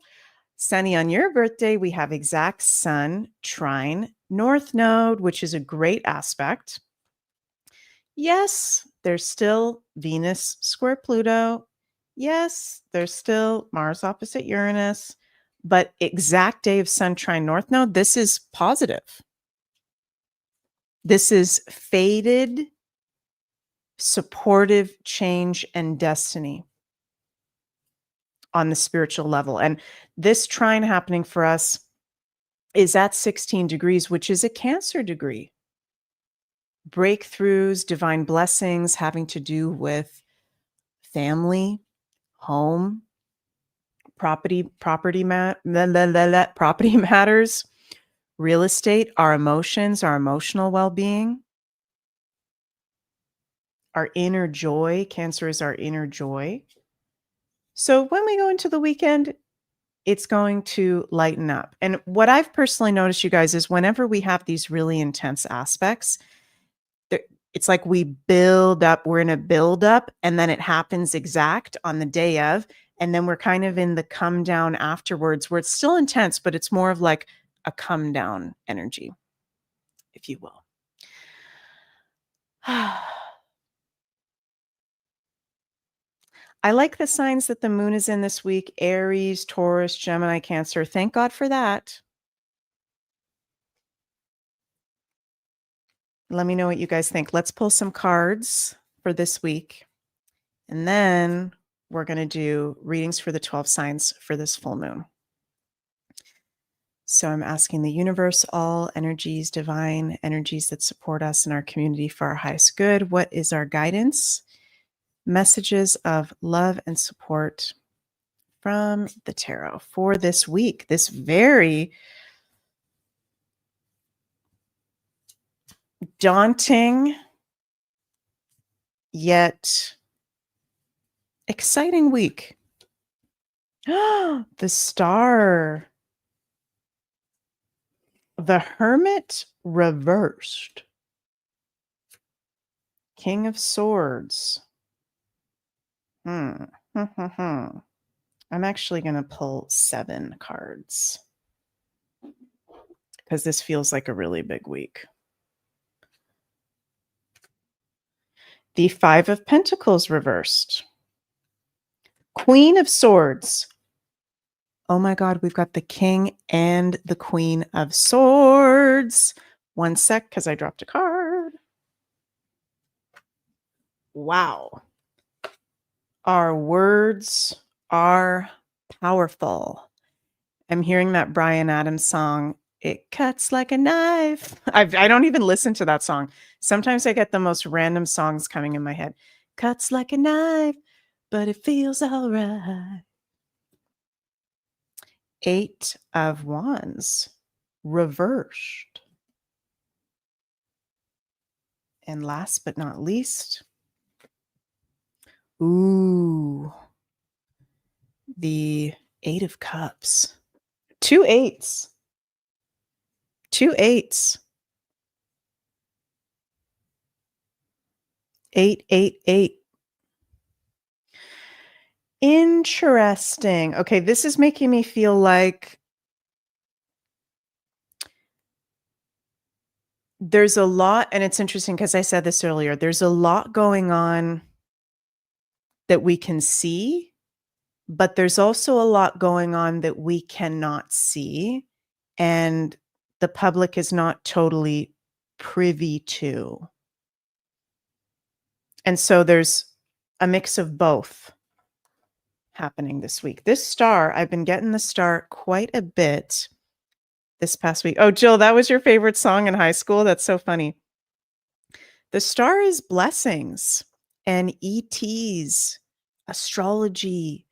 Sunny, on your birthday, we have exact Sun trine North Node, which is a great aspect. Yes, there's still Venus square Pluto. Yes, there's still Mars opposite Uranus, but exact day of Sun trine North Node, this is positive. This is fated, supportive change and destiny on the spiritual level. And this trine happening for us is at 16 degrees, which is a Cancer degree. Breakthroughs, divine blessings having to do with family, home, property matters, real estate, our emotions, our emotional well-being, our inner joy. Cancer is our inner joy. So when we go into the weekend, it's going to lighten up. And what I've personally noticed, you guys, is whenever we have these really intense aspects, it's like we build up, we're in a build up, and then it happens exact on the day of. And then we're kind of in the come down afterwards, where it's still intense, but it's more of like a come down energy, if you will. I like the signs that the moon is in this week: Aries, Taurus, Gemini, Cancer. Thank God for that. Let me know what you guys think. Let's pull some cards for this week. And then we're going to do readings for the 12 signs for this full moon. So I'm asking the universe, all energies, divine energies that support us in our community for our highest good. What is our guidance? Messages of love and support from the tarot for this week, this very daunting yet exciting week. The Star. The Hermit reversed. King of Swords. I'm actually going to pull 7 cards because this feels like a really big week. The Five of Pentacles reversed. Queen of Swords. Oh my God, we've got the King and the Queen of Swords. One sec, because I dropped a card. Wow. Our words are powerful. I'm hearing that Bryan Adams song, It Cuts Like a Knife. I don't even listen to that song. Sometimes I get the most random songs coming in my head. Cuts like a knife, but it feels all right. 8 of Wands reversed. And last but not least, the 8 of Cups. 2 8s. 2 8s. 8, 8, 8. Interesting. Okay, this is making me feel like there's a lot, and it's interesting because I said this earlier, there's a lot going on that we can see, but there's also a lot going on that we cannot see, and the public is not totally privy to. And so there's a mix of both happening this week. This Star, I've been getting the Star quite a bit this past week. Oh, Jill, that was your favorite song in high school? That's so funny. The Star is blessings and ETs, astrology,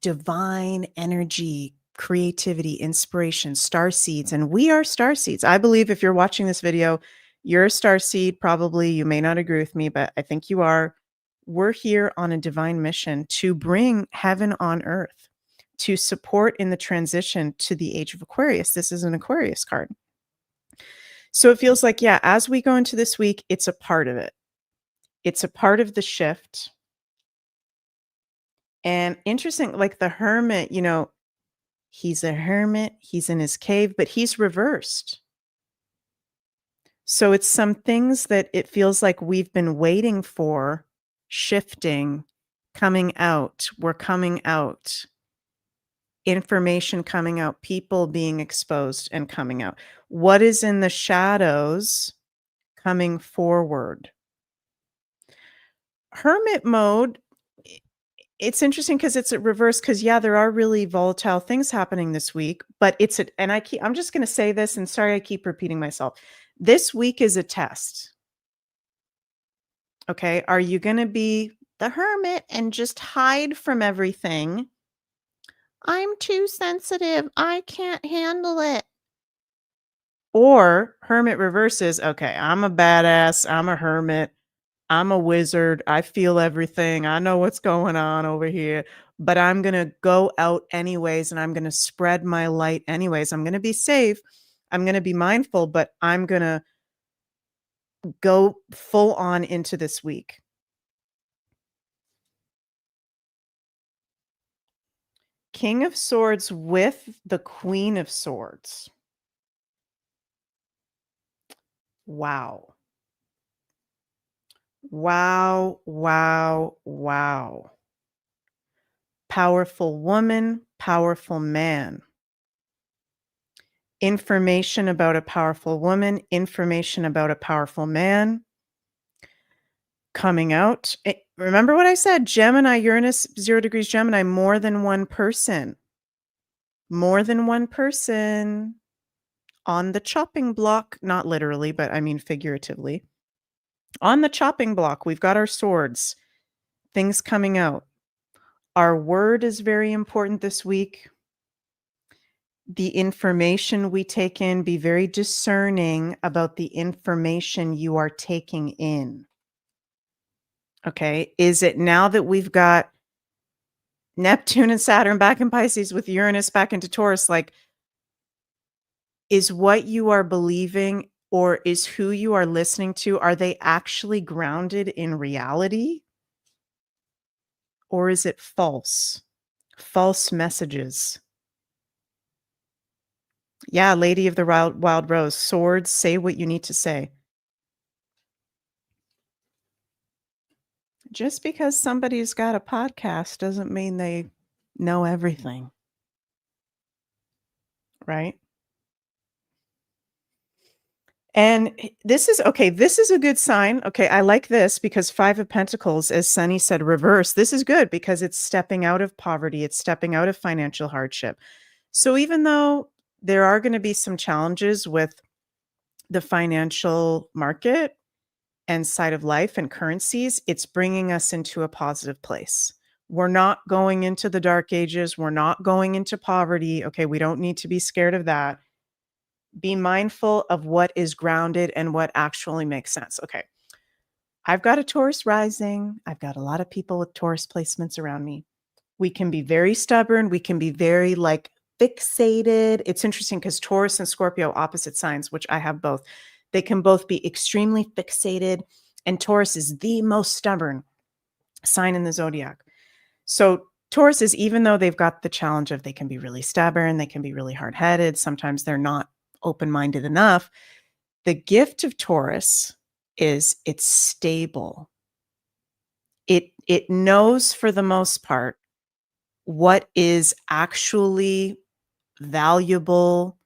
divine energy, creativity, inspiration, star seeds. And we are star seeds. I believe if you're watching this video, you're a star seed. Probably you may not agree with me, but I think you are. We're here on a divine mission to bring heaven on earth, to support in the transition to the age of Aquarius. This is an Aquarius card. So it feels like, yeah, as we go into this week, it's a part of it. It's a part of the shift. And interesting, like the Hermit, you know, he's a hermit, he's in his cave, but he's reversed. So it's some things that it feels like we've been waiting for, shifting, coming out. We're coming out. Information coming out, people being exposed and coming out. What is in the shadows coming forward? Hermit mode, I it's interesting because it's a reverse. Because yeah, there are really volatile things happening this week, but it's a and I'm just gonna say this, and sorry I keep repeating myself. This week is a test, okay? Are you gonna be the hermit and just hide from everything? "I'm too sensitive, I can't handle it." Or hermit reverses, "Okay, I'm a badass, I'm a hermit, I'm a wizard, I feel everything, I know what's going on over here, but I'm gonna go out anyways, and I'm gonna spread my light anyways. I'm gonna be safe, I'm gonna be mindful, but I'm gonna go full on into this week." King of Swords with the Queen of Swords. Wow. Wow, wow, wow. Powerful woman, powerful man. Information about a powerful woman, information about a powerful man coming out. Remember what I said, Gemini, Uranus, 0 degrees Gemini, more than one person. More than one person on the chopping block, not literally, but I mean figuratively. On the chopping block, we've got our swords, things coming out. Our word is very important this week. The information we take in, be very discerning about the information you are taking in. Okay. Is it now that we've got Neptune and Saturn back in Pisces with Uranus back into Taurus, like, is what you are believing or is who you are listening to, are they actually grounded in reality? Or is it false? False messages. Yeah, Lady of the Wild Rose, swords, say what you need to say. Just because somebody's got a podcast doesn't mean they know everything, right? And this is okay, this is a good sign. Okay, I like this because 5 of Pentacles, as Sunny said, reverse. This is good because it's stepping out of poverty, it's stepping out of financial hardship. So even though there are going to be some challenges with the financial market and side of life and currencies, it's bringing us into a positive place. We're not going into the dark ages. We're not going into poverty. Okay, we don't need to be scared of that. Be mindful of what is grounded and what actually makes sense. Okay, I've got a Taurus rising. I've got a lot of people with Taurus placements around me. We can be very stubborn. We can be very like fixated. It's interesting because Taurus and Scorpio, opposite signs, which I have both, they can both be extremely fixated. And Taurus is the most stubborn sign in the zodiac. So Taurus is, even though they've got the challenge of they can be really stubborn, they can be really hard-headed, sometimes they're not open-minded enough. The gift of Taurus is it's stable. It knows for the most part what is actually valuable,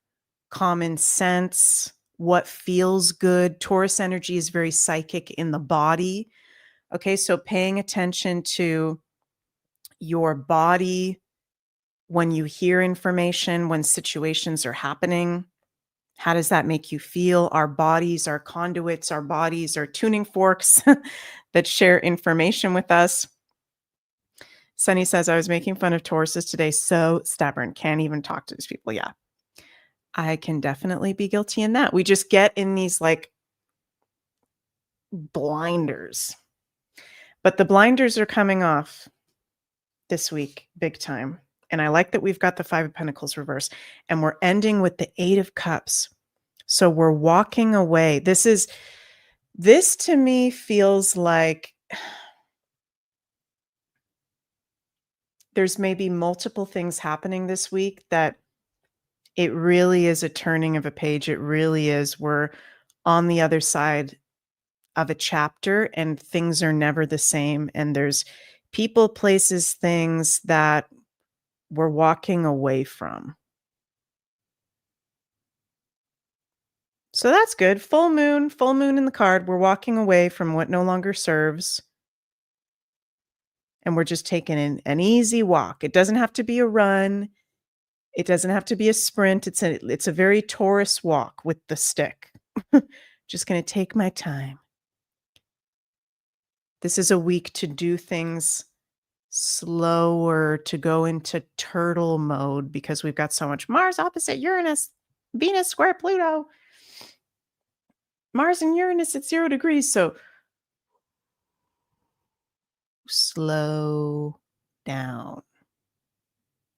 common sense, what feels good. Taurus energy is very psychic in the body. Okay, so paying attention to your body when you hear information, when situations are happening. How does that make you feel? Our bodies are conduits, our bodies are tuning forks that share information with us. Sunny says, I was making fun of Tauruses today. So stubborn. Can't even talk to these people. Yeah. I can definitely be guilty in that. We just get in these like blinders. But the blinders are coming off this week, big time. And I like that we've got the 5 of Pentacles reverse and we're ending with the 8 of Cups. So we're walking away. This to me feels like there's maybe multiple things happening this week that it really is a turning of a page. It really is. We're on the other side of a chapter, and things are never the same. And there's people, places, things that we're walking away from. So that's good. Full moon in the card. We're walking away from what no longer serves. And we're just taking an easy walk. It doesn't have to be a run. It doesn't have to be a sprint. It's a very Taurus walk with the stick. Just going to take my time. This is a week to do things slower, to go into turtle mode, because we've got so much Mars opposite Uranus, Venus square Pluto. Mars and Uranus at 0 degrees. So slow down.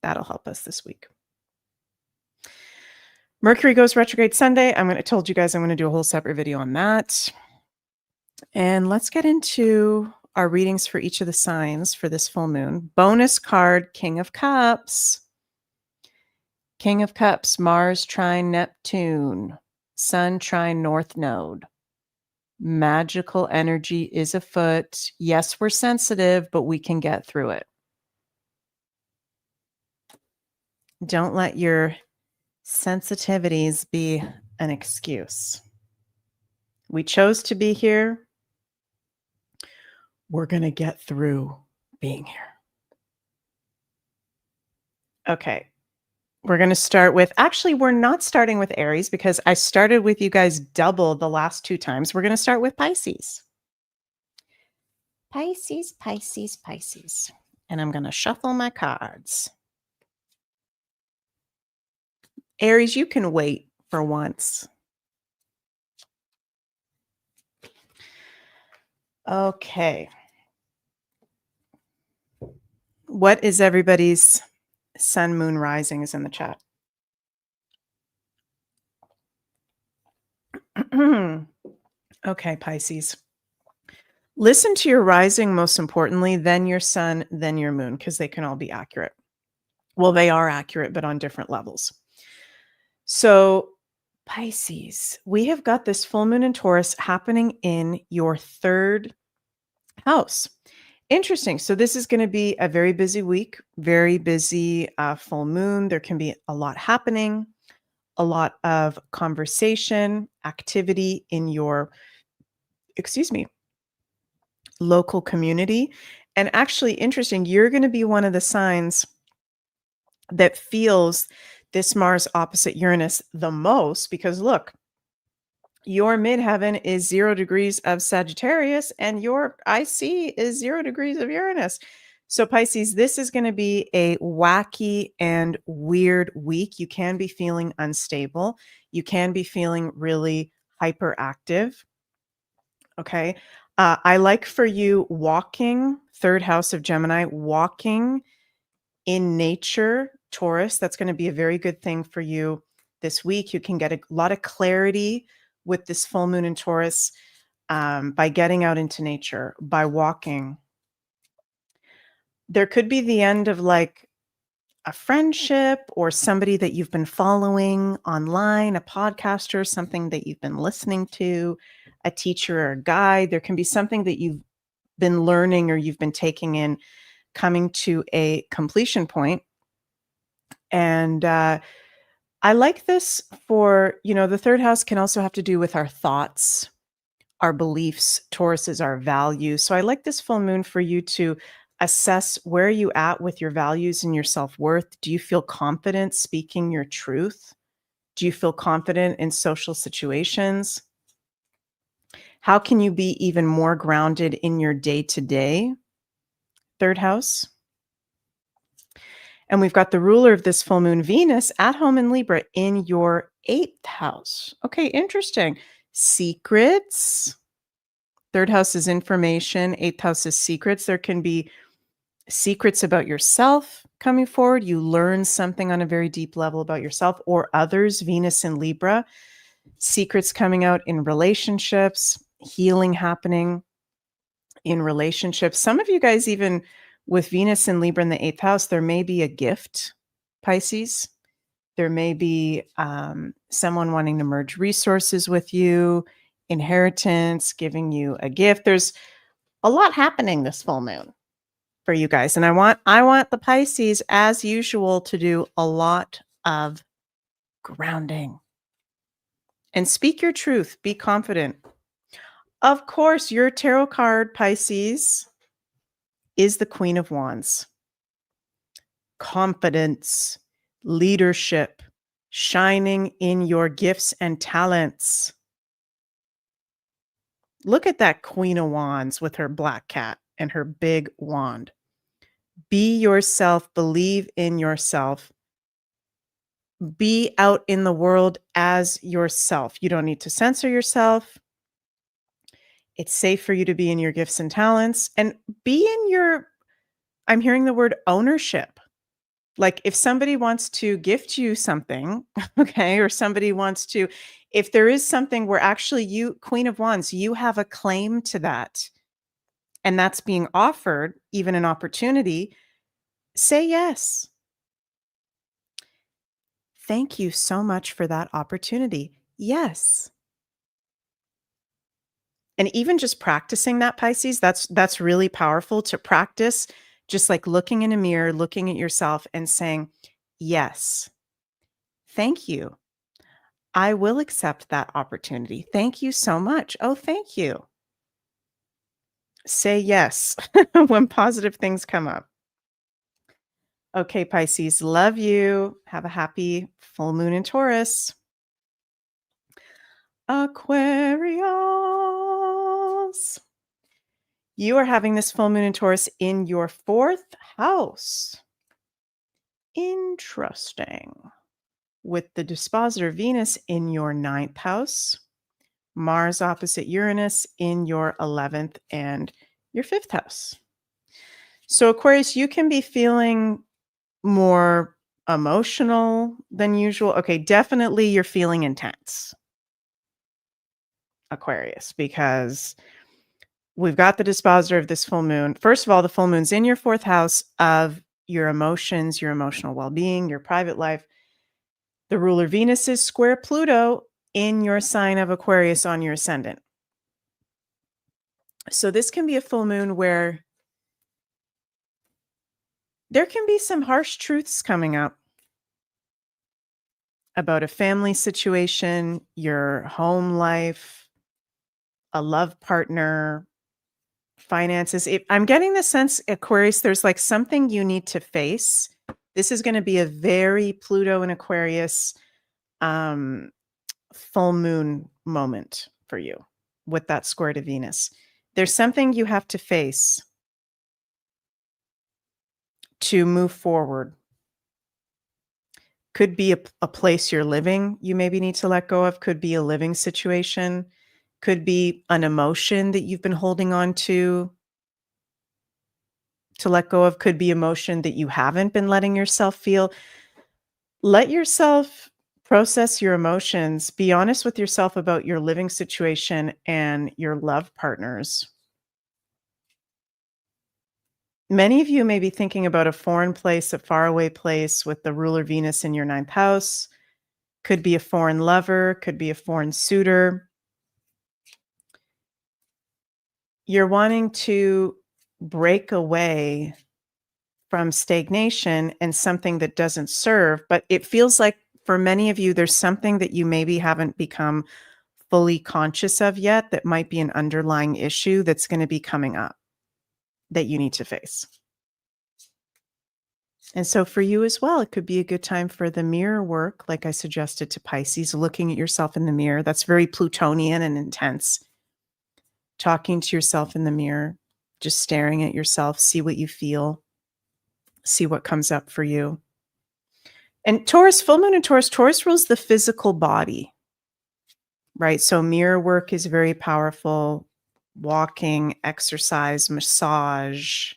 That'll help us this week. Mercury goes retrograde Sunday. I told you guys I'm going to do a whole separate video on that. And let's get into our readings for each of the signs for this full moon. Bonus card, King of Cups. King of Cups, Mars trine Neptune. Sun trine North Node. Magical energy is afoot. Yes, we're sensitive, but we can get through it. Don't let your sensitivities be an excuse. We chose to be here. We're going to get through being here. Okay. We're going to start with, actually, we're not starting with Aries because I started with you guys double the last 2 times. We're going to start with Pisces. Pisces, Pisces, Pisces. And I'm going to shuffle my cards. Aries, you can wait for once. Okay. What is everybody's sun, moon, rising is in the chat? Okay, Pisces. Listen to your rising, most importantly, then your sun, then your moon, because they can all be accurate. Well, they are accurate, but on different levels. So, Pisces, we have got this full moon in Taurus happening in your 3rd house. Interesting. So this is going to be a very busy week, very busy full moon. There can be a lot happening, a lot of conversation, activity in your, local community. And actually, interesting, you're going to be one of the signs that feels this Mars opposite Uranus the most, because look, your midheaven is 0 degrees of Sagittarius and your IC is 0 degrees of Uranus. So Pisces, this is going to be a wacky and weird week. You can be feeling unstable. You can be feeling really hyperactive. Okay. I like for you walking, 3rd house of Gemini, walking in nature, Taurus. That's going to be a very good thing for you this week. You can get a lot of clarity with this full moon in Taurus by getting out into nature, by walking. There could be the end of like a friendship or somebody that you've been following online, a podcaster, something that you've been listening to, a teacher or a guide. There can be something that you've been learning or you've been taking in coming to a completion point. And I like this for, the 3rd house can also have to do with our thoughts, our beliefs. Taurus is our values. So I like this full moon for you to assess where are you at with your values and your self-worth. Do you feel confident speaking your truth? Do you feel confident in social situations? How can you be even more grounded in your day-to-day? 3rd house. And we've got the ruler of this full moon, Venus, at home in Libra in your 8th house. Okay, interesting. Secrets. 3rd house is information. 8th house is secrets. There can be secrets about yourself coming forward. You learn something on a very deep level about yourself or others. Venus in Libra. Secrets coming out in relationships. Healing happening in relationships. Some of you guys even with Venus and Libra in the 8th house, there may be a gift, Pisces. There may be someone wanting to merge resources with you. inheritance, giving you a gift. There's a lot happening this full moon for you guys. And I want the Pisces, as usual, to do a lot of grounding and speak your truth. Be confident. Of course, your tarot card, Pisces, is the Queen of Wands. Confidence, leadership, shining in your gifts and talents. Look at that Queen of Wands with her black cat and her big wand. Be yourself, believe in yourself. Be out in the world as yourself. You don't need to censor yourself. It's safe for you to be in your gifts and talents and be in your, I'm hearing the word ownership. Like if somebody wants to gift you something, okay, or somebody wants to, if there is something where actually you, Queen of Wands, you have a claim to that and that's being offered, even an opportunity, say yes. Thank you so much for that opportunity. Yes. And even just practicing that, Pisces, that's really powerful to practice, just like looking in a mirror, looking at yourself and saying, yes, thank you. I will accept that opportunity. Thank you so much. Oh, thank you. Say yes when positive things come up. Okay, Pisces, love you. Have a happy full moon in Taurus. Aquarius. You are having this full moon in Taurus in your 4th house. Interesting. With the dispositor Venus in your 9th house, Mars opposite Uranus in your 11th and your 5th house. So Aquarius, you can be feeling more emotional than usual. Okay, definitely you're feeling intense, Aquarius, because we've got the dispositor of this full moon. First of all, the full moon's in your 4th house of your emotions, your emotional well-being, your private life. The ruler Venus is square Pluto in your sign of Aquarius on your ascendant. So this can be a full moon where there can be some harsh truths coming up about a family situation, your home life, a love partner, finances. I'm getting the sense, Aquarius, there's like something you need to face. This is going to be a very Pluto and Aquarius full moon moment for you with that square to Venus. There's something you have to face to move forward. Could be a place you're living you maybe need to let go of. Could be a living situation. Could be an emotion that you've been holding on to let go of. Could be emotion that you haven't been letting yourself feel. Let yourself process your emotions. Be honest with yourself about your living situation and your love partners. Many of you may be thinking about a foreign place, a faraway place with the ruler Venus in your 9th house. Could be a foreign lover, could be a foreign suitor. You're wanting to break away from stagnation and something that doesn't serve, but it feels like for many of you, there's something that you maybe haven't become fully conscious of yet that might be an underlying issue that's going to be coming up that you need to face. And so for you as well, it could be a good time for the mirror work, like I suggested to Pisces, looking at yourself in the mirror. That's very Plutonian and intense. Talking to yourself in the mirror, just staring at yourself, see what you feel, see what comes up for you. And Taurus, full moon in Taurus, Taurus rules the physical body, right? So mirror work is very powerful. Walking, exercise, massage.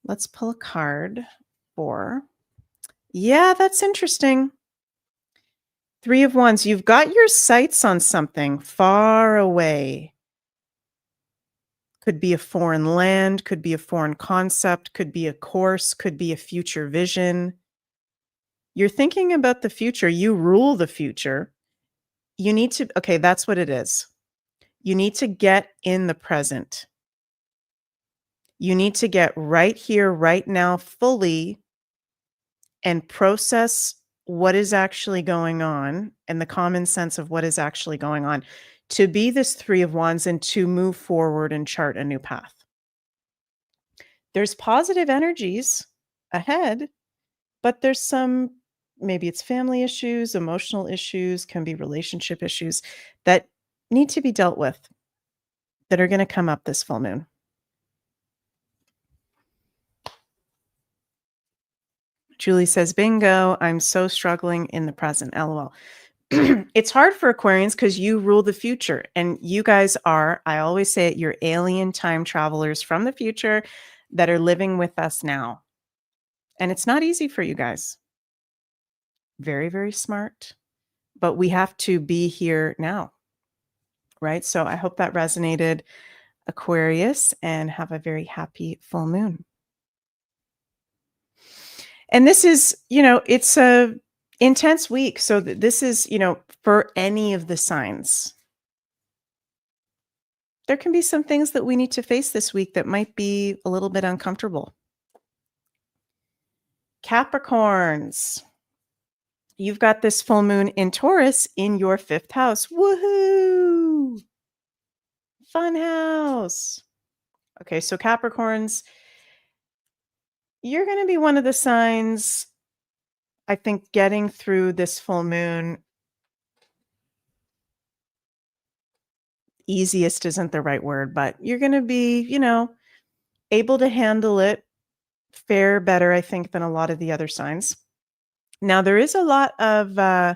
Let's pull a card for, yeah, that's interesting. 3 of Wands, you've got your sights on something far away. Could be a foreign land, could be a foreign concept, could be a course, could be a future vision. You're thinking about the future. You rule the future. You need to okay, that's what it is. You need to get in the present. You need to get right here, right now, fully and process what is actually going on and the common sense of what is actually going on to be this 3 of Wands and to move forward and chart a new path. There's positive energies ahead, but there's some maybe it's family issues, emotional issues, can be relationship issues that need to be dealt with that are going to come up this full moon. Julie says, bingo, I'm so struggling in the present. LOL. It's hard for Aquarians because you rule the future. And you guys are, I always say it, you're alien time travelers from the future that are living with us now. And it's not easy for you guys. Very, very smart. But we have to be here now. Right? So I hope that resonated, Aquarius, and have a very happy full moon. And this is, it's a intense week. So this is, for any of the signs. There can be some things that we need to face this week that might be a little bit uncomfortable. Capricorns, you've got this full moon in Taurus in your 5th house. Woohoo! Fun house. Okay, so Capricorns, you're going to be one of the signs, I think, getting through this full moon. Easiest isn't the right word, but you're going to be, able to handle it better, I think, than a lot of the other signs. Now, there is a lot of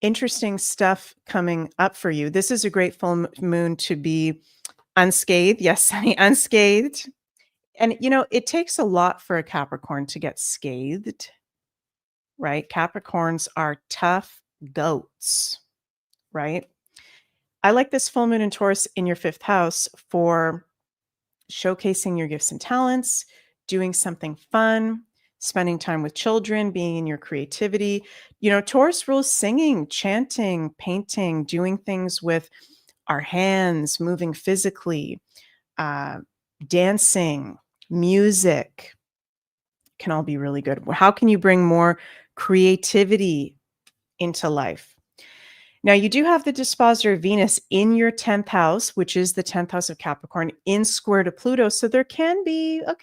interesting stuff coming up for you. This is a great full moon to be unscathed. Yes, Sunny, unscathed. And, it takes a lot for a Capricorn to get scathed, right? Capricorns are tough goats, right? I like this full moon in Taurus in your 5th house for showcasing your gifts and talents, doing something fun, spending time with children, being in your creativity. Taurus rules singing, chanting, painting, doing things with our hands, moving physically, dancing, music can all be really good. How can you bring more creativity into life? Now, you do have the dispositor of Venus in your 10th house, which is the 10th house of Capricorn, in square to Pluto. So there can be a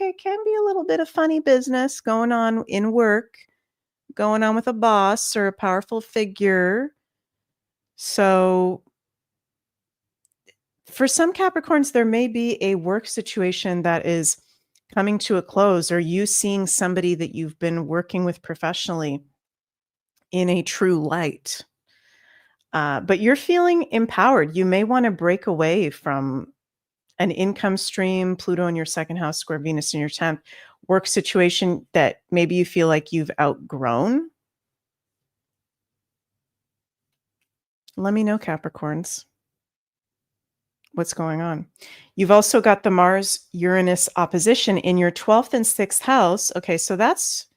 little bit of funny business going on in work, going on with a boss or a powerful figure. So for some Capricorns, there may be a work situation that is coming to a close, or you seeing somebody that you've been working with professionally in a true light. But you're feeling empowered. You may want to break away from an income stream, Pluto in your 2nd house, square Venus in your 10th, work situation that maybe you feel like you've outgrown. Let me know, Capricorns, what's going on. You've also got the Mars-Uranus opposition in your 12th and 6th house. Okay, so that's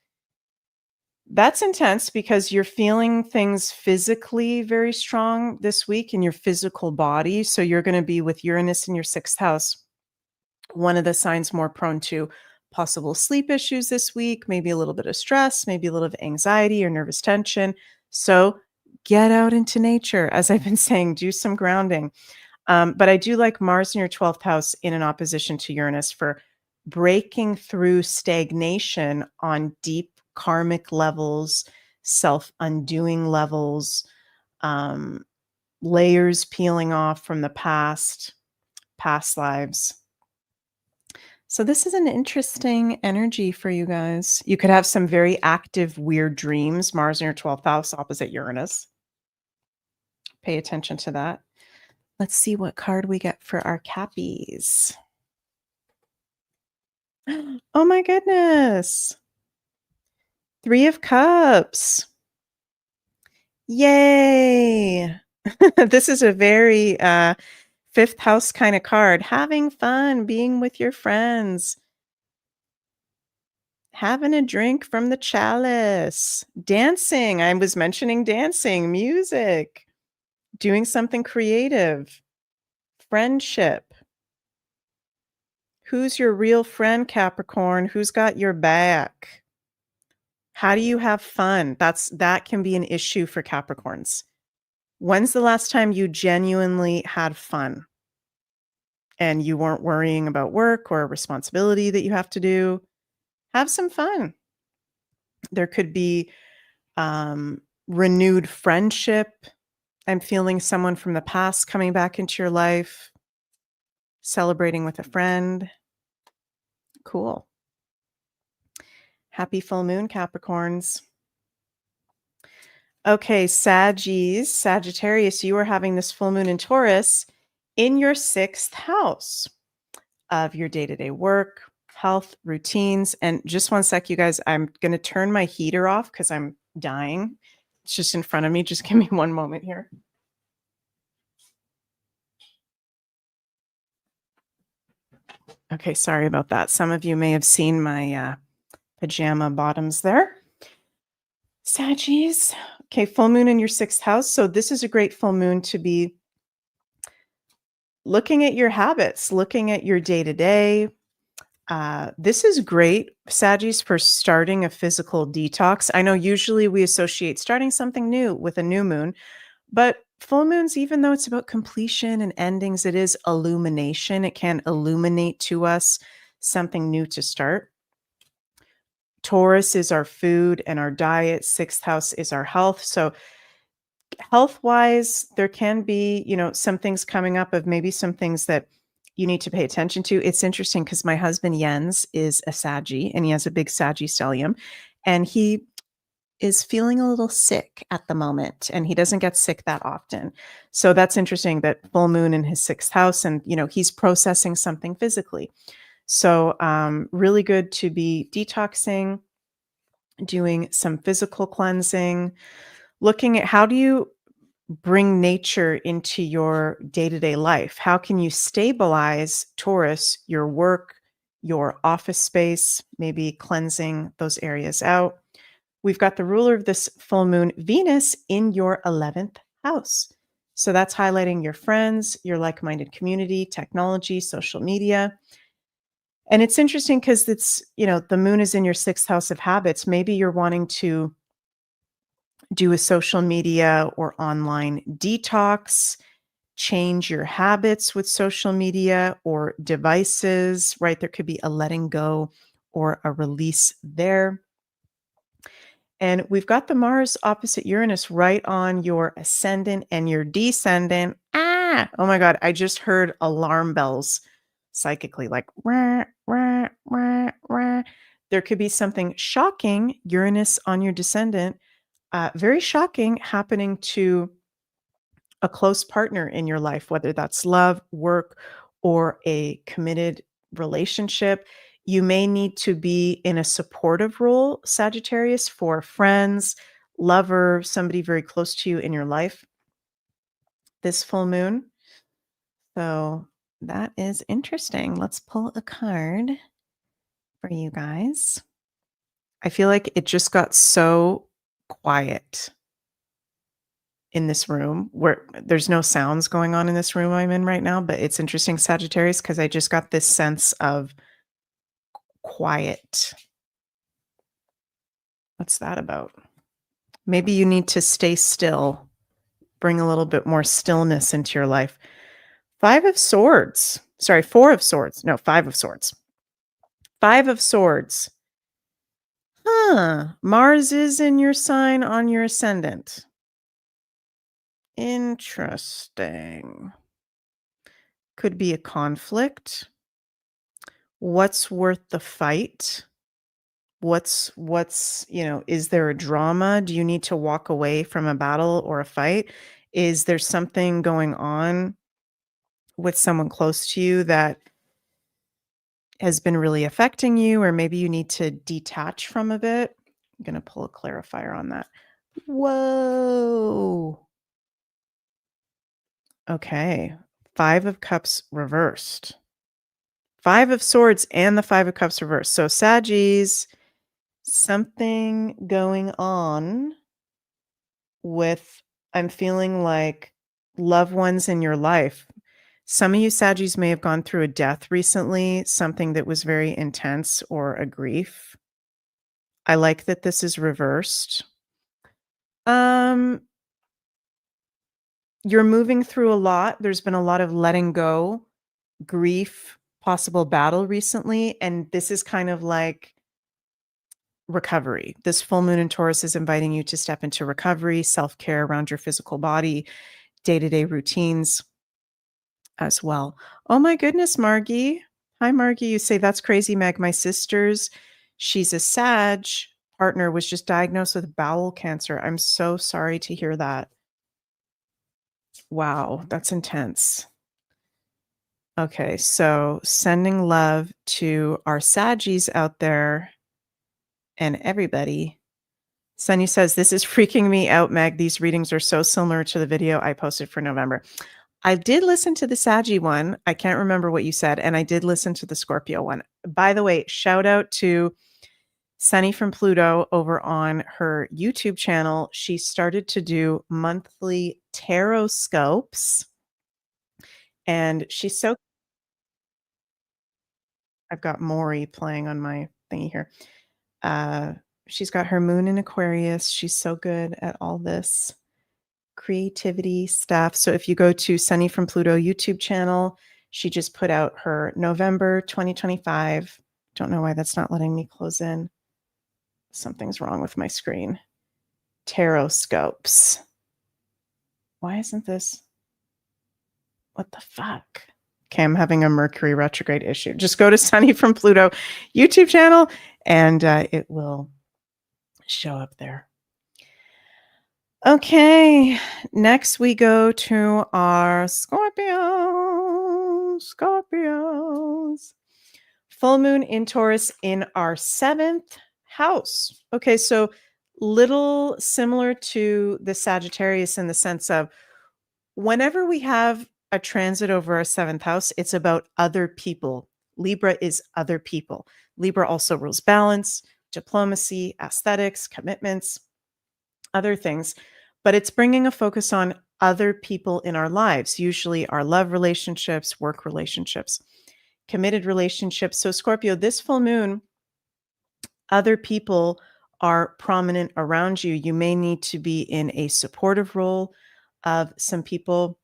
intense because you're feeling things physically very strong this week in your physical body. So you're going to be with Uranus in your 6th house, one of the signs more prone to possible sleep issues this week, maybe a little bit of stress, maybe a little bit of anxiety or nervous tension. So get out into nature. As I've been saying, do some grounding. But I do like Mars in your 12th house in an opposition to Uranus for breaking through stagnation on deep karmic levels, self-undoing levels, layers peeling off from the past lives. So this is an interesting energy for you guys. You could have some very active, weird dreams. Mars in your 12th house opposite Uranus. Pay attention to that. Let's see what card we get for our Cappies. Oh my goodness. 3 of Cups. Yay. This is a very 5th house kind of card. Having fun, being with your friends, having a drink from the chalice, dancing. I was mentioning dancing, music. Doing something creative, friendship. Who's your real friend, Capricorn? Who's got your back? How do you have fun? That can be an issue for Capricorns. When's the last time you genuinely had fun and you weren't worrying about work or a responsibility that you have to do? Have some fun. There could be renewed friendship. I'm feeling someone from the past coming back into your life, celebrating with a friend. Cool. Happy full moon, Capricorns. Okay, Sagittarius, you are having this full moon in Taurus in your 6th house of your day-to-day work, health, routines. And just one sec, you guys, I'm going to turn my heater off because I'm dying. It's just in front of me. Just give me one moment here. Okay, sorry about that. Some of you may have seen my pajama bottoms there. Saggies. Okay, full moon in your 6th house. So this is a great full moon to be looking at your habits, looking at your day-to-day. This is great, Saggies, for starting a physical detox. I know usually we associate starting something new with a new moon, but full moons, even though it's about completion and endings, it is illumination. It can illuminate to us something new to start. Taurus is our food and our diet. 6th house is our health. So health-wise, there can be, some things coming up of maybe some things that you need to pay attention to. It's interesting because my husband Jens is a Saggy and he has a big Saggy stellium and he is feeling a little sick at the moment and he doesn't get sick that often. So that's interesting that full moon in his 6th house and, he's processing something physically. So really good to be detoxing, doing some physical cleansing, looking at how do you bring nature into your day-to-day life? How can you stabilize, Taurus, your work, your office space, maybe cleansing those areas out? We've got the ruler of this full moon, Venus, in your 11th house. So that's highlighting your friends, your like-minded community, technology, social media. And it's interesting because it's, the moon is in your 6th house of habits. Maybe you're wanting to do a social media or online detox, change your habits with social media or devices, right? There could be a letting go or a release there. And we've got the Mars opposite Uranus right on your ascendant and your descendant. Oh my God, I just heard alarm bells psychically, like, rah, rah, rah, rah. There could be something shocking, Uranus on your descendant, very shocking happening to a close partner in your life, whether that's love, work, or a committed relationship. You may need to be in a supportive role, Sagittarius, for friends, lover, somebody very close to you in your life this full moon. So that is interesting. Let's pull a card for you guys. I feel like it just got so quiet in this room where there's no sounds going on in this room I'm in right now, but it's interesting, Sagittarius, because I just got this sense of quiet. What's that about? Maybe you need to stay still, bring a little bit more stillness into your life. 5 of Swords. Sorry, 4 of Swords. No, 5 of Swords. 5 of Swords. Mars is in your sign on your ascendant. Interesting. Could be a conflict. What's worth the fight? What's, is there a drama? Do you need to walk away from a battle or a fight? Is there something going on with someone close to you that has been really affecting you, or maybe you need to detach from a bit? I'm going to pull a clarifier on that. Whoa. Okay. 5 of Cups reversed. 5 of Swords and the 5 of Cups reversed. So Saggies, something going on with, I'm feeling like loved ones in your life. Some of you Saggies may have gone through a death recently, something that was very intense or a grief. I like that this is reversed. Um, you're moving through a lot. There's been a lot of letting go, grief, possible battle recently, and this is kind of like recovery. This full moon in Taurus is inviting you to step into recovery, self-care around your physical body, day-to-day routines as well. Oh my goodness, Margie. Hi, Margie. You say, that's crazy, Meg. My sister's, she's a Sag partner, was just diagnosed with bowel cancer. I'm so sorry to hear that. Wow, that's intense. Okay, so sending love to our Saggies out there and everybody. Sunny says, this is freaking me out, Meg. These readings are so similar to the video I posted for November. I did listen to the Saggy one. I can't remember what you said. And I did listen to the Scorpio one. By the way, shout out to Sunny from Pluto over on her YouTube channel. She started to do monthly tarot scopes. And she's so, I've got Maury playing on my thingy here. She's got her moon in Aquarius. She's so good at all this creativity stuff. So if you go to Sunny from Pluto YouTube channel, she just put out her November 2025. Don't know why that's not letting me close in. Something's wrong with my screen. Tarot scopes. Why isn't this? What the fuck? Okay, I'm having a Mercury retrograde issue. Just go to Sunny from Pluto YouTube channel and it will show up there. Okay, next we go to our Scorpios. Full moon in Taurus in our 7th house. Okay, so little similar to the Sagittarius in the sense of whenever we have a transit over our 7th house, it's about other people. Libra is other people. Libra also rules balance, diplomacy, aesthetics, commitments, other things, but it's bringing a focus on other people in our lives, usually our love relationships, work relationships, committed relationships. So Scorpio, this full moon, other people are prominent around you. You may need to be in a supportive role of some people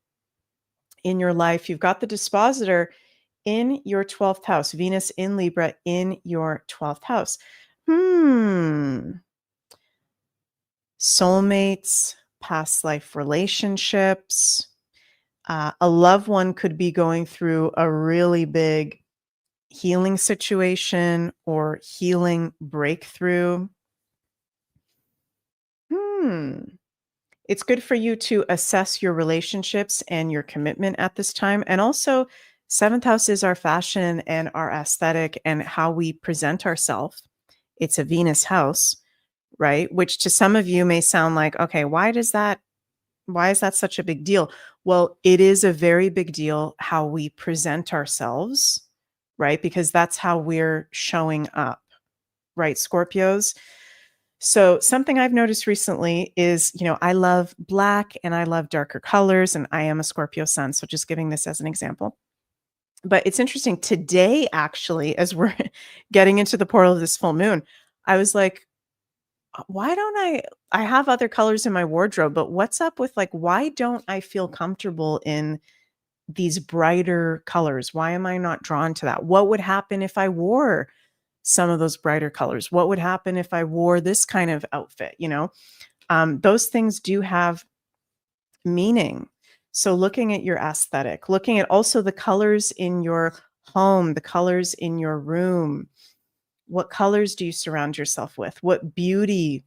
in your life. You've got the dispositor in your 12th house, Venus in Libra in your 12th house. Soulmates, past life relationships. A loved one could be going through a really big healing situation or healing breakthrough. It's good for you to assess your relationships and your commitment at this time. And also, 7th house is our fashion and our aesthetic and how we present ourselves. It's a Venus house, right? Which to some of you may sound like, okay, why is that such a big deal? Well, it is a very big deal how we present ourselves, right? Because that's how we're showing up, right, Scorpios? So something I've noticed recently is, I love black and I love darker colors, and I am a Scorpio sun. So just giving this as an example. But it's interesting today, actually, as we're getting into the portal of this full moon, I was like, why don't I have other colors in my wardrobe, but what's up with why don't I feel comfortable in these brighter colors? Why am I not drawn to that? What would happen if I wore some of those brighter colors? What would happen if I wore this kind of outfit? Those things do have meaning. So looking at your aesthetic, looking at also the colors in your home, the colors in your room. What colors do you surround yourself with? What beauty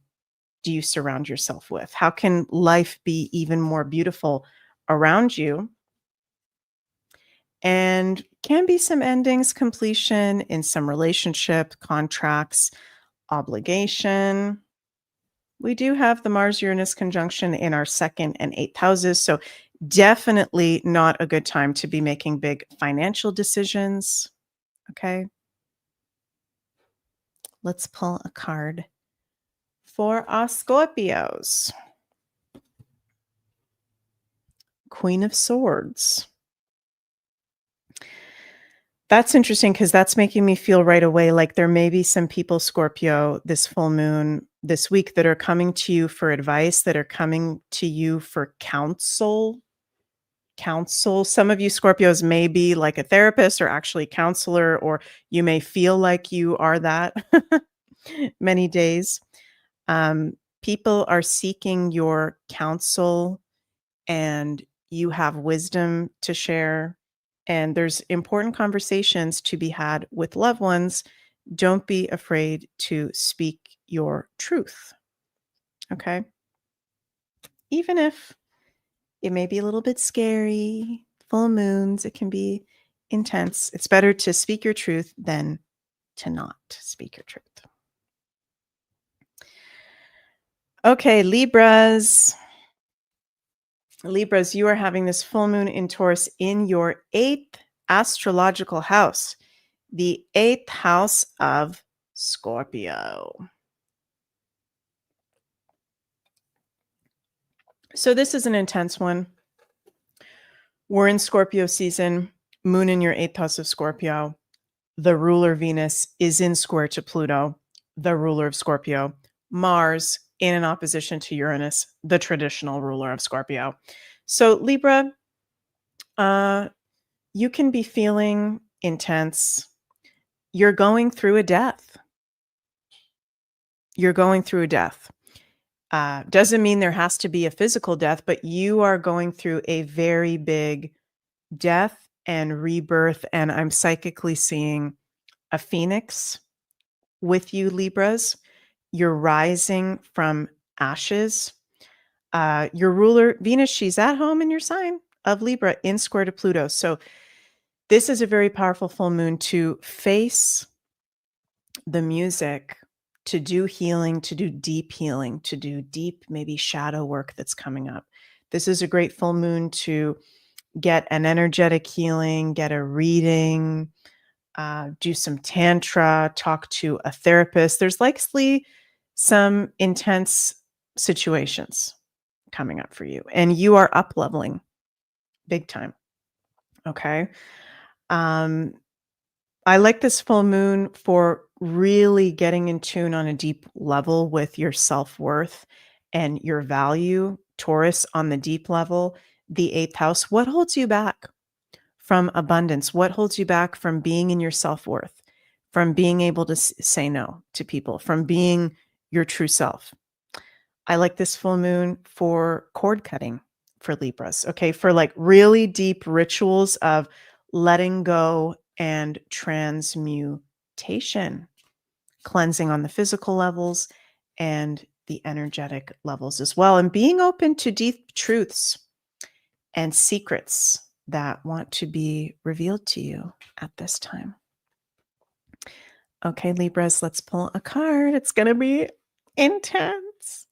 do you surround yourself with? How can life be even more beautiful around you? And can be some endings, completion in some relationship, contracts, obligation. We do have the Mars-Uranus conjunction in our 2nd and 8th houses, so definitely not a good time to be making big financial decisions, okay? Let's pull a card for our Scorpios. Queen of Swords. That's interesting because that's making me feel right away like there may be some people, Scorpio, this full moon this week that are coming to you for advice, that are coming to you for counsel. Some of you Scorpios may be like a therapist or actually counselor, or you may feel like you are that many days. People are seeking your counsel and you have wisdom to share. And there's important conversations to be had with loved ones. Don't be afraid to speak your truth. Okay. Even if it may be a little bit scary, full moons, it can be intense. It's better to speak your truth than to not speak your truth. Okay, Libras. Libras, you are having this full moon in Taurus in your 8th astrological house, the 8th house of Scorpio. So this is an intense one. We're in Scorpio season, moon in your 8th house of Scorpio. The ruler Venus is in square to Pluto, the ruler of Scorpio. Mars in an opposition to Uranus, the traditional ruler of Scorpio. So Libra, you can be feeling intense. You're going through a death. You're going through a death. Doesn't mean there has to be a physical death, but you are going through a very big death and rebirth. And I'm psychically seeing a phoenix with you, Libras. You're rising from ashes. Your ruler, Venus, she's at home in your sign of Libra in square to Pluto. So this is a very powerful full moon to face the music, to do healing, to do deep, maybe shadow work that's coming up. This is a great full moon to get an energetic healing, get a reading, do some tantra, talk to a therapist. There's likely some intense situations coming up for you, and you are up leveling big time. Okay. I like this full moon for really getting in tune on a deep level with your self-worth and your value. Taurus on the deep level, the 8th house. What holds you back from abundance? What holds you back from being in your self-worth, from being able to say no to people, from being your true self? I like this full moon for cord cutting for Libras, okay? For like really deep rituals of letting go and transmutation, cleansing on the physical levels and the energetic levels as well, and being open to deep truths and secrets that want to be revealed to you at this time. Okay, Libras, let's pull a card. It's going to be intense.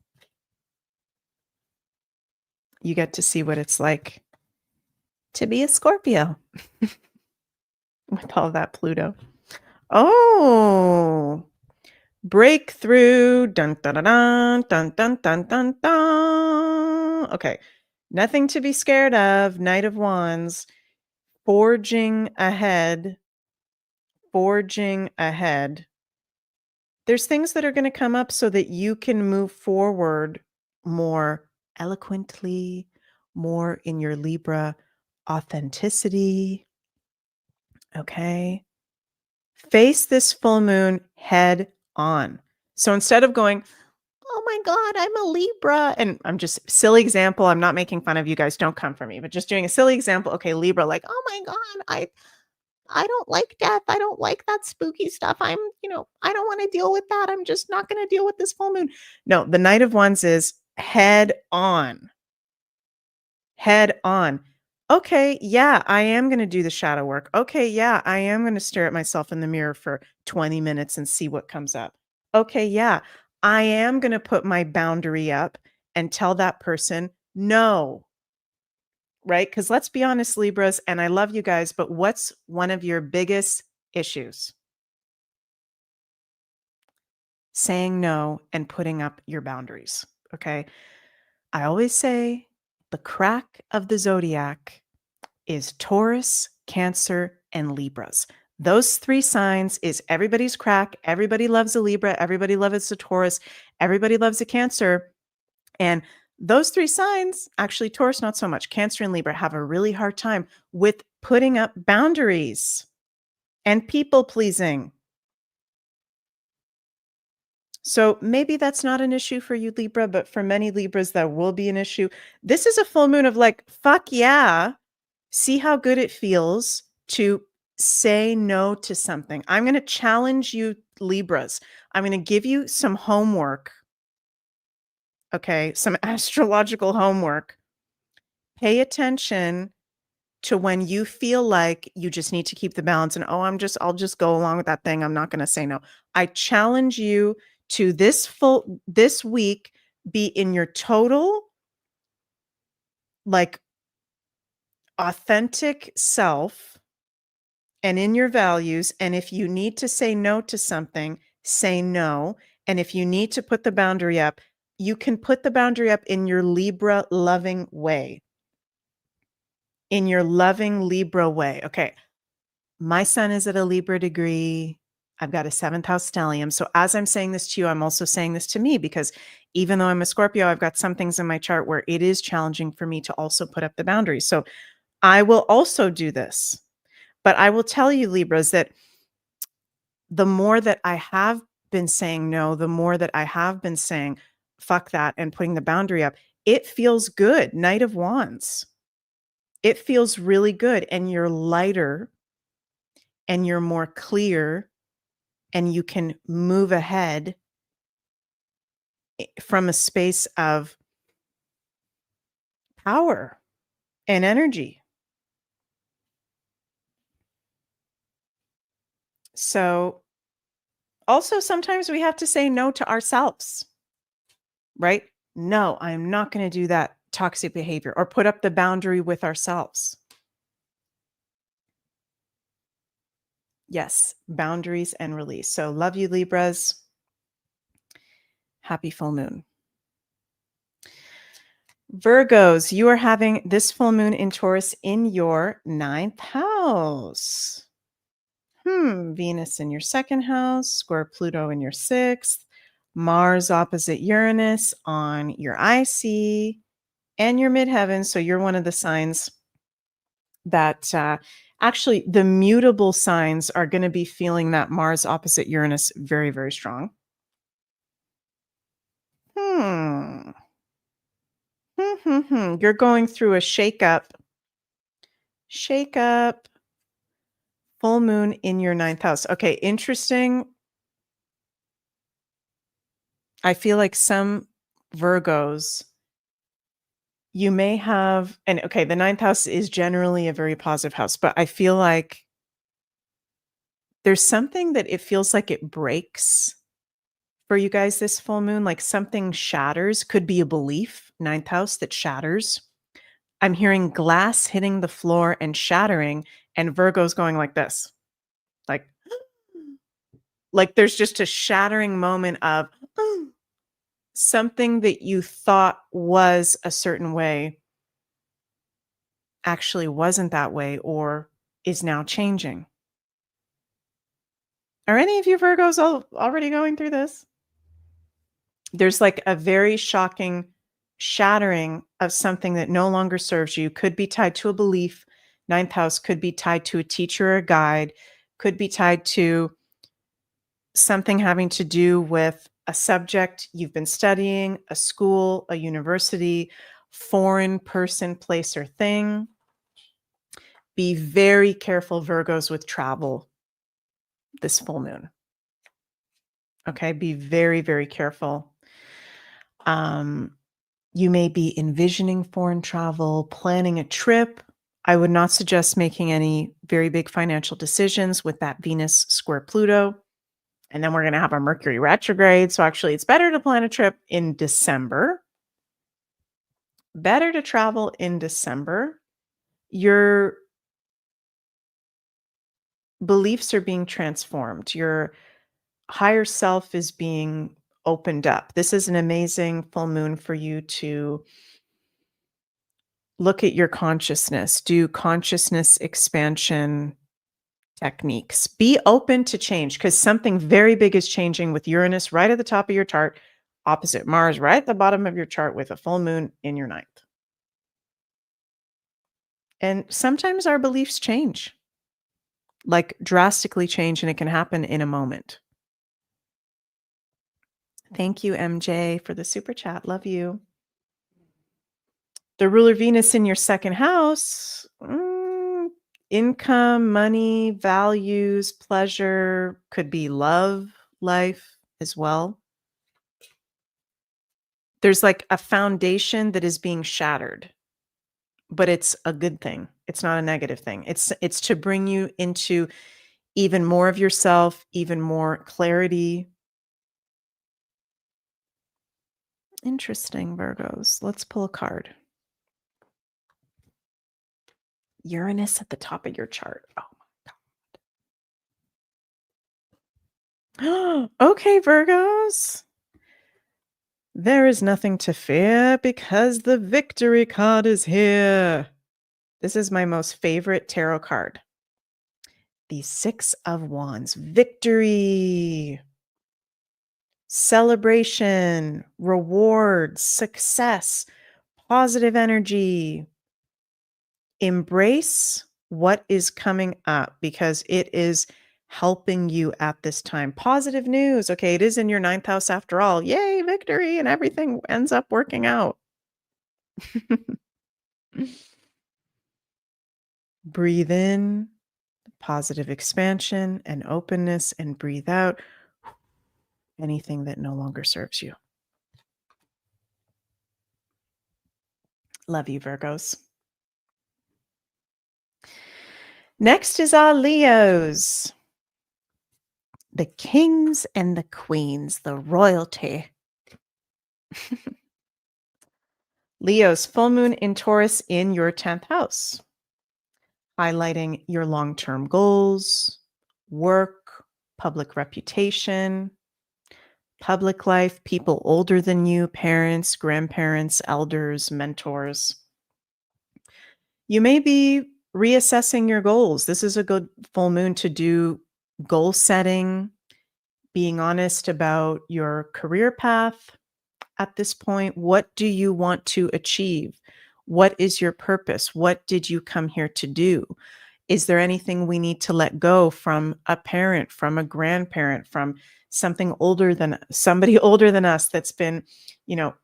You get to see what it's like to be a Scorpio with all that Pluto. Oh, breakthrough. Dun, dun, dun, dun, dun, dun, dun, dun, dun. Okay, nothing to be scared of. Knight of Wands, forging ahead. There's things that are going to come up so that you can move forward more eloquently, more in your Libra authenticity. Okay. Face this full moon head on. So instead of going, oh my God, I'm a Libra. And I'm just silly example. I'm not making fun of you guys. Don't come for me, but just doing a silly example. Okay, Libra, like, oh my God, I don't like death. I don't like that spooky stuff. I don't want to deal with that. I'm just not going to deal with this full moon. No, the Knight of Wands is head on. Head on. Okay, yeah, I am going to do the shadow work. Okay, yeah, I am going to stare at myself in the mirror for 20 minutes and see what comes up. Okay, yeah, I am going to put my boundary up and tell that person no. Right? Because let's be honest, Libras, and I love you guys, but what's one of your biggest issues? Saying no and putting up your boundaries. Okay. I always say The crack of the zodiac is Taurus, Cancer, and Libras. Those 3 signs is everybody's crack. Everybody loves a Libra. Everybody loves a Taurus. Everybody loves a Cancer. And those 3 signs, actually, Taurus, not so much. Cancer and Libra have a really hard time with putting up boundaries and people pleasing. So maybe that's not an issue for you, Libra, but for many Libras, that will be an issue. This is a full moon of like, fuck yeah. See how good it feels to say no to something. I'm going to challenge you, Libras. I'm going to give you some homework. Okay. Some astrological homework. Pay attention to when you feel like you just need to keep the balance and, I'll just go along with that thing. I'm not going to say no. I challenge you to this week, be in your total, like, authentic self and in your values. And if you need to say no to something, say no. And if you need to put the boundary up, you can put the boundary up in your Libra loving way. In your loving Libra way. Okay. My son is at a Libra degree. I've got a 7th house stellium. So as I'm saying this to you, I'm also saying this to me, because even though I'm a Scorpio, I've got some things in my chart where it is challenging for me to also put up the boundaries. So I will also do this. But I will tell you, Libras, that the more that I have been saying no, the more that I have been saying fuck that and putting the boundary up, it feels good. Knight of Wands. It feels really good. And you're lighter and you're more clear and you can move ahead from a space of power and energy. So also sometimes we have to say no to ourselves, right? No, I'm not going to do that toxic behavior, or put up the boundary with ourselves. Yes, boundaries and release. So love you, Libras. Happy full moon. Virgos, you are having this full moon in Taurus in your 9th house. Venus in your 2nd house, square Pluto in your 6th, Mars opposite Uranus on your IC and your midheaven. So you're one of the signs that actually the mutable signs are going to be feeling that Mars opposite Uranus very, very strong. You're going through a shakeup. Full moon in your 9th house. Okay, interesting. I feel like some Virgos, you may have, and okay, the 9th house is generally a very positive house, but I feel like there's something that it feels like it breaks for you guys this full moon, like something shatters. Could be a belief, 9th house, that shatters. I'm hearing glass hitting the floor and shattering, and Virgo's going like this. Like there's just a shattering moment of something that you thought was a certain way actually wasn't that way, or is now changing. Are any of you Virgos already going through this? There's like a very shocking shattering of something that no longer serves you. Could be tied to a belief. 9th house could be tied to a teacher or a guide. Could be tied to something having to do with a subject you've been studying, a school, a university, foreign person, place, or thing. Be very careful, Virgos, with travel this full moon. Okay, be very, very careful. You may be envisioning foreign travel, planning a trip. I would not suggest making any very big financial decisions with that Venus square Pluto. And then we're going to have a Mercury retrograde. So actually, it's better to plan a trip in December. Better to travel in December. Your beliefs are being transformed. Your higher self is being opened up. This is an amazing full moon for you to Look at your consciousness. Do consciousness expansion techniques. Be open to change because something very big is changing with Uranus right at the top of your chart, opposite Mars right at the bottom of your chart with a full moon in your ninth. And sometimes our beliefs change, like drastically change, and it can happen in a moment. Thank you, MJ, for the super chat. Love you. The ruler Venus in your second house, income, money, values, pleasure, could be love, life as well. There's like a foundation that is being shattered, but it's a good thing. It's not a negative thing. It's to bring you into even more of yourself, even more clarity. Interesting, Virgos. Let's pull a card. Uranus at the top of your chart. Oh my God. Okay, Virgos. There is nothing to fear because the victory card is here. This is my most favorite tarot card. The Six of Wands. Victory. Celebration. Rewards. Success. Positive energy. Embrace what is coming up because it is helping you at this time. Positive news. Okay, it is in your ninth house after all. Yay, victory, and everything ends up working out. Breathe in, positive expansion and openness, and breathe out anything that no longer serves you. Love you, Virgos. Next is our Leos. The kings and the queens, the royalty. Leos, full moon in Taurus in your 10th house, highlighting your long-term goals, work, public reputation, public life, people older than you, parents, grandparents, elders, mentors. You may be reassessing your goals. This is a good full moon to do goal setting, being honest about your career path. At this point, what do you want to achieve? What is your purpose? What did you come here to do? Is there anything we need to let go from a parent, from a grandparent, from something older than somebody older than us that's been,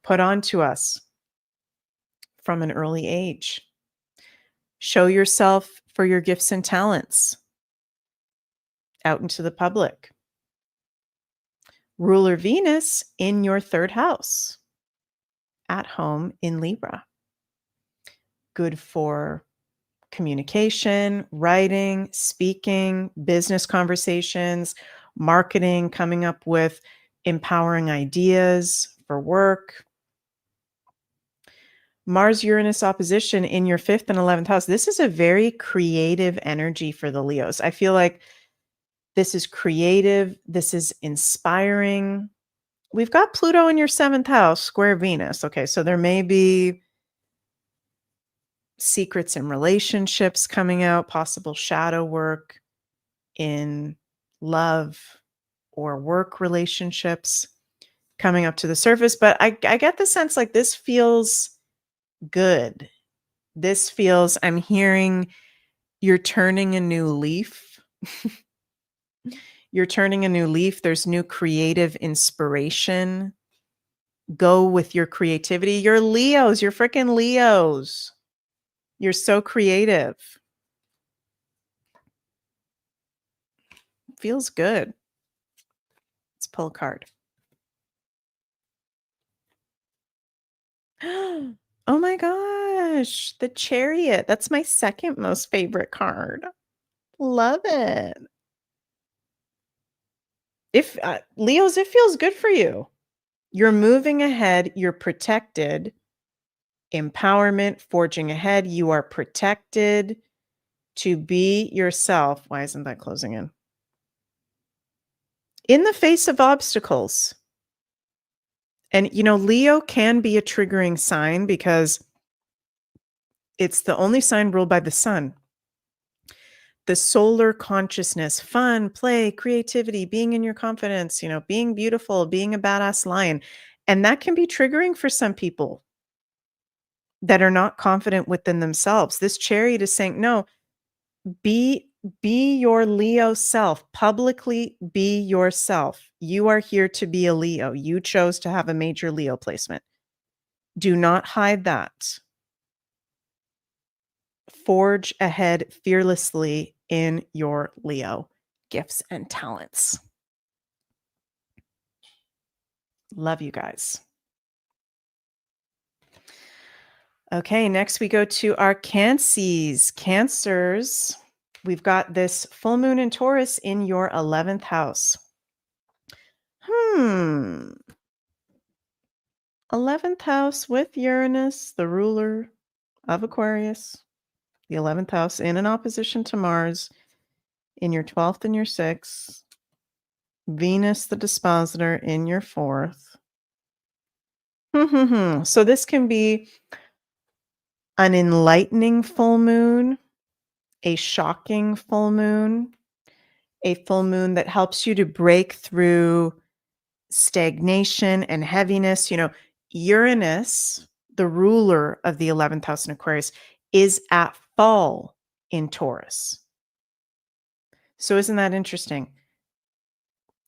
put onto us from an early age? Show yourself for your gifts and talents out into the public. Ruler Venus in your 3rd house, at home in Libra. Good for communication, writing, speaking, business conversations, marketing, coming up with empowering ideas for work. Mars-Uranus opposition in your 5th and 11th house. This is a very creative energy for the Leos. I feel like this is creative. This is inspiring. We've got Pluto in your 7th house, square Venus. Okay, so there may be secrets in relationships coming out, possible shadow work in love or work relationships coming up to the surface. But I get the sense like this feels good. This feels, I'm hearing you're turning a new leaf. You're turning a new leaf. There's new creative inspiration. Go with your creativity. You're Leos. You're freaking Leos. You're so creative. Feels good. Let's pull a card. Oh my gosh. The Chariot. That's my second most favorite card. Love it. If Leos, it feels good for you. You're moving ahead. You're protected. Empowerment, forging ahead. You are protected to be yourself. Why isn't that closing in? In the face of obstacles. And, Leo can be a triggering sign because It's the only sign ruled by the sun. The solar consciousness, fun, play, creativity, being in your confidence, being beautiful, being a badass lion. And that can be triggering for some people that are not confident within themselves. This chariot is saying, no, be your Leo self. Publicly be yourself. You are here to be a Leo. You chose to have a major Leo placement. Do not hide that. Forge ahead fearlessly in your Leo gifts and talents. Love you guys. Okay, next we go to our Cancers. Cancers, we've got this full moon in Taurus in your 11th house. 11th house with Uranus, the ruler of Aquarius. The 11th house in an opposition to Mars in your 12th and your 6th. Venus, the dispositor, in your 4th. So this can be an enlightening full moon, a shocking full moon, a full moon that helps you to break through stagnation and heaviness. Uranus, the ruler of the 11th house in Aquarius, is at fall in Taurus. So isn't that interesting?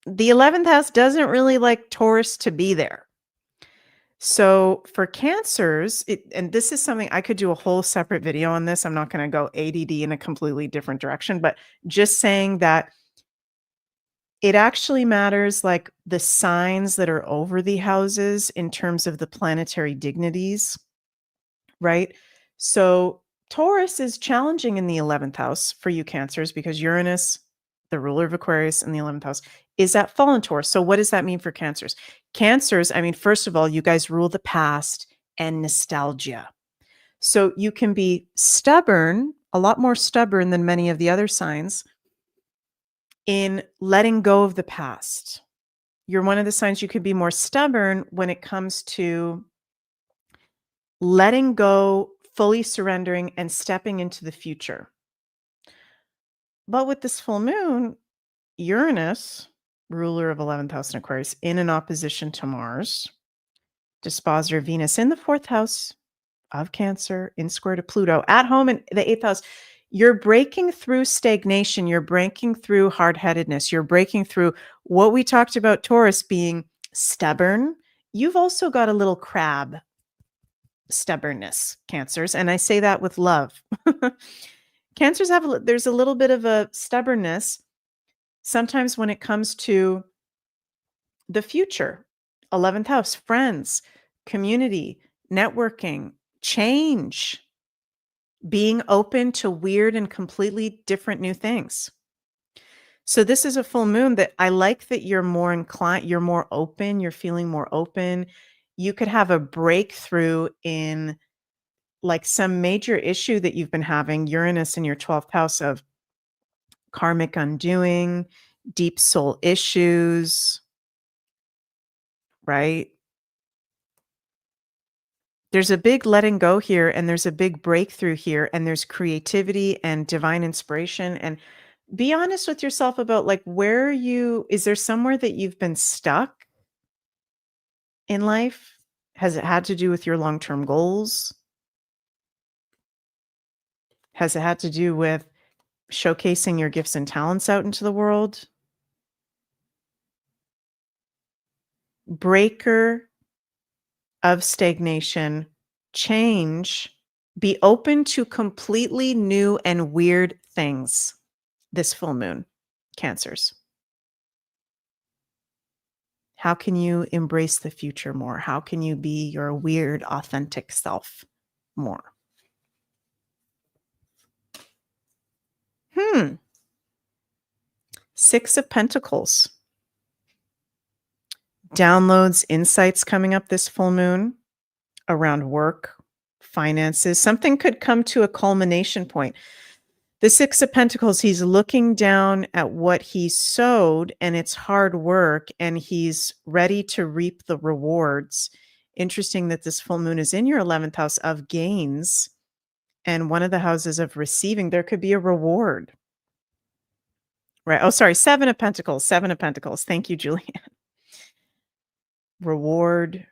The 11th house doesn't really like Taurus to be there. So for Cancers, and this is something I could do a whole separate video on this. I'm not going to go ADD in a completely different direction, but just saying that it actually matters, like the signs that are over the houses in terms of the planetary dignities, right? So Taurus is challenging in the 11th house for you Cancers because Uranus, the ruler of Aquarius in the 11th house, is at fall in Taurus. So what does that mean for Cancers? Cancers, first of all, you guys rule the past and nostalgia. So you can be stubborn, a lot more stubborn than many of the other signs, in letting go of the past. You're one of the signs you could be more stubborn when it comes to letting go, fully surrendering, and stepping into the future. But with this full moon, Uranus, ruler of 11th house in Aquarius, in an opposition to Mars, dispositor Venus in the 4th house of Cancer, in square to Pluto, at home in the 8th house, you're breaking through stagnation. You're breaking through hard-headedness. You're breaking through what we talked about Taurus being stubborn. You've also got a little crab stubbornness, Cancers, and I say that with love. Cancers there's a little bit of a stubbornness sometimes when it comes to the future. 11th house, friends, community, networking, change, being open to weird and completely different new things. So this is a full moon that I like that you're more inclined, you're more open, you're feeling more open. You could have a breakthrough in like some major issue that you've been having, Uranus in your 12th house of karmic undoing, deep soul issues, right? There's a big letting go here, and there's a big breakthrough here, and there's creativity and divine inspiration. And be honest with yourself about like, is there somewhere that you've been stuck in life? Has it had to do with your long-term goals? Has it had to do with showcasing your gifts and talents out into the world? Breaker of stagnation, change, be open to completely new and weird things this full moon, Cancers. How can you embrace the future more? How can you be your weird, authentic self more? Six of Pentacles. Downloads, insights coming up this full moon around work, finances. Something could come to a culmination point. The Six of Pentacles, he's looking down at what he sowed, and it's hard work, and he's ready to reap the rewards. Interesting that this full moon is in your 11th house of gains. And one of the houses of receiving, there could be a reward. Right. Oh, sorry. 7 of Pentacles. 7 of Pentacles. Thank you, Julian. Reward,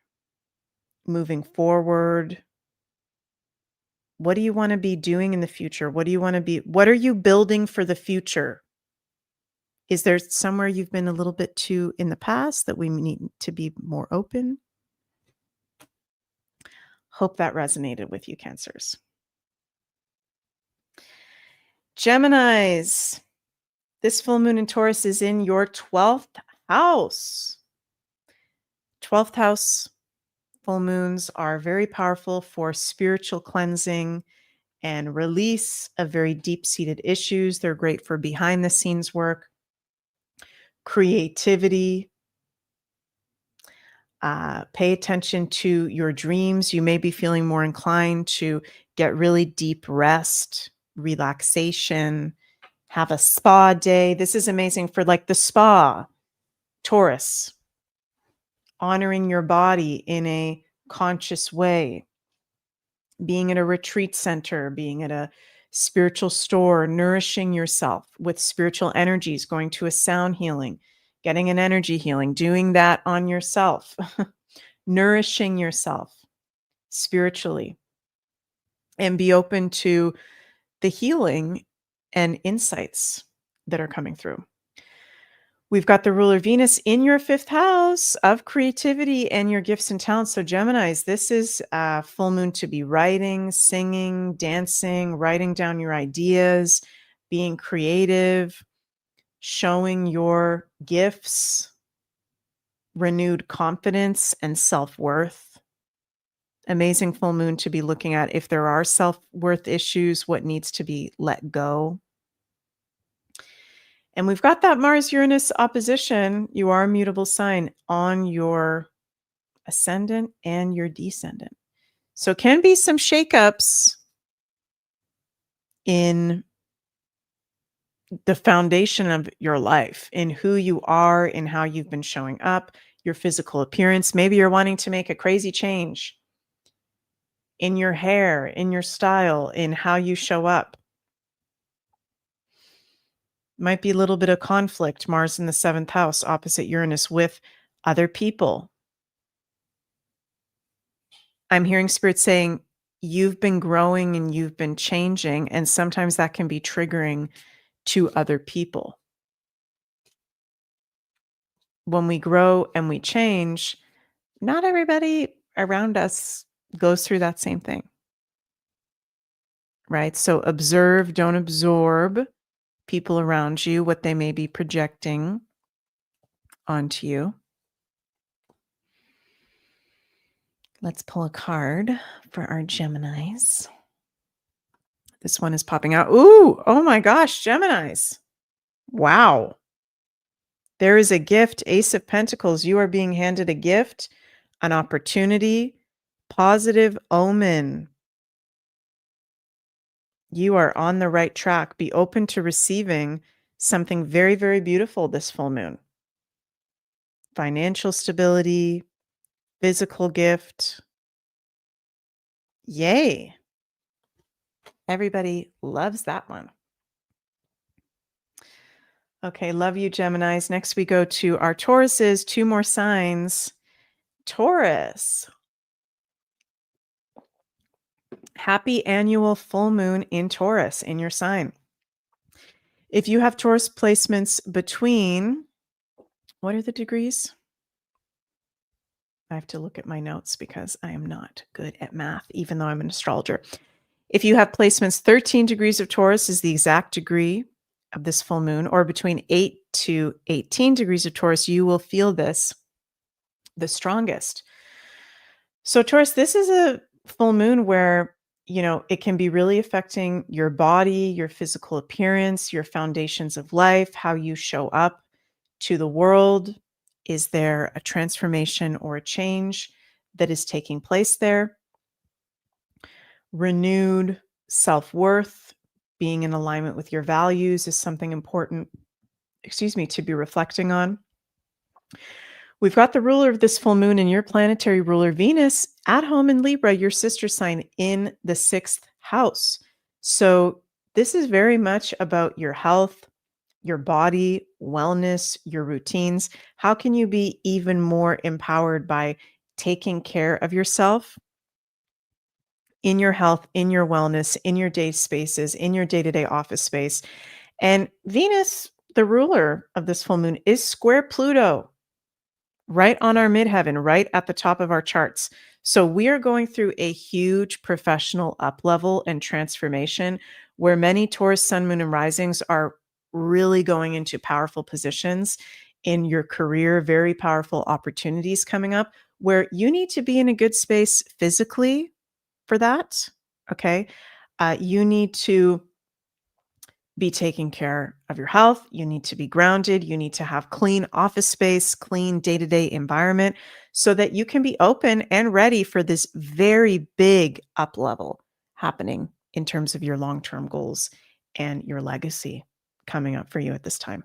moving forward. What do you want to be doing in the future? What are you building for the future? Is there somewhere you've been a little bit too in the past that we need to be more open? Hope that resonated with you, Cancers. Geminis. This full moon in Taurus is in your 12th house. 12th house full moons are very powerful for spiritual cleansing and release of very deep-seated issues. They're great for behind-the-scenes work, creativity. Pay attention to your dreams. You may be feeling more inclined to get really deep rest, relaxation, have a spa day. This is amazing for like the spa, Taurus, honoring your body in a conscious way, being at a retreat center, being at a spiritual store, nourishing yourself with spiritual energies, going to a sound healing, getting an energy healing, doing that on yourself, nourishing yourself spiritually, and be open to the healing and insights that are coming through. We've got the ruler Venus in your 5th house of creativity and your gifts and talents. So Geminis, this is a full moon to be writing, singing, dancing, writing down your ideas, being creative, showing your gifts, renewed confidence and self-worth. Amazing full moon to be looking at if there are self-worth issues, what needs to be let go. And we've got that Mars-Uranus opposition. You are a mutable sign on your ascendant and your descendant. So can be some shakeups in the foundation of your life, in who you are, in how you've been showing up, your physical appearance. Maybe you're wanting to make a crazy change in your hair, in your style, in how you show up. Might be a little bit of conflict, Mars in the 7th house, opposite Uranus, with other people. I'm hearing Spirit saying you've been growing and you've been changing, and sometimes that can be triggering to other people. When we grow and we change, not everybody around us goes through that same thing, right? So observe, don't absorb people around you, what they may be projecting onto you. Let's pull a card for our Geminis. This one is popping out. Ooh, oh my gosh, Geminis. Wow. There is a gift, Ace of Pentacles. You are being handed a gift, an opportunity, positive omen. You are on the right track. Be open to receiving something very, very beautiful this full moon. Financial stability, physical gift. Yay. Everybody loves that one. Okay, love you, Geminis. Next we go to our Tauruses, 2 more signs. Taurus. Happy annual full moon in Taurus in your sign. If you have Taurus placements between, what are the degrees? I have to look at my notes because I am not good at math, even though I'm an astrologer. If you have placements, 13 degrees of Taurus is the exact degree of this full moon, or between 8 to 18 degrees of Taurus, you will feel this the strongest. So Taurus, this is a full moon where, it can be really affecting your body, your physical appearance, your foundations of life, how you show up to the world. Is there a transformation or a change that is taking place there? Renewed self-worth, being in alignment with your values is something important, to be reflecting on. We've got the ruler of this full moon and your planetary ruler, Venus, at home in Libra, your sister sign in the 6th house. So this is very much about your health, your body, wellness, your routines. How can you be even more empowered by taking care of yourself in your health, in your wellness, in your day spaces, in your day to day office space? And Venus, the ruler of this full moon, is square Pluto right on our midheaven, right at the top of our charts. So we are going through a huge professional up level and transformation where many Taurus, Sun, Moon, and risings are really going into powerful positions in your career, very powerful opportunities coming up where you need to be in a good space physically for that. Okay. You need to be taking care of your health. You need to be grounded. You need to have clean office space, clean day to day environment so that you can be open and ready for this very big up level happening in terms of your long term goals and your legacy coming up for you at this time.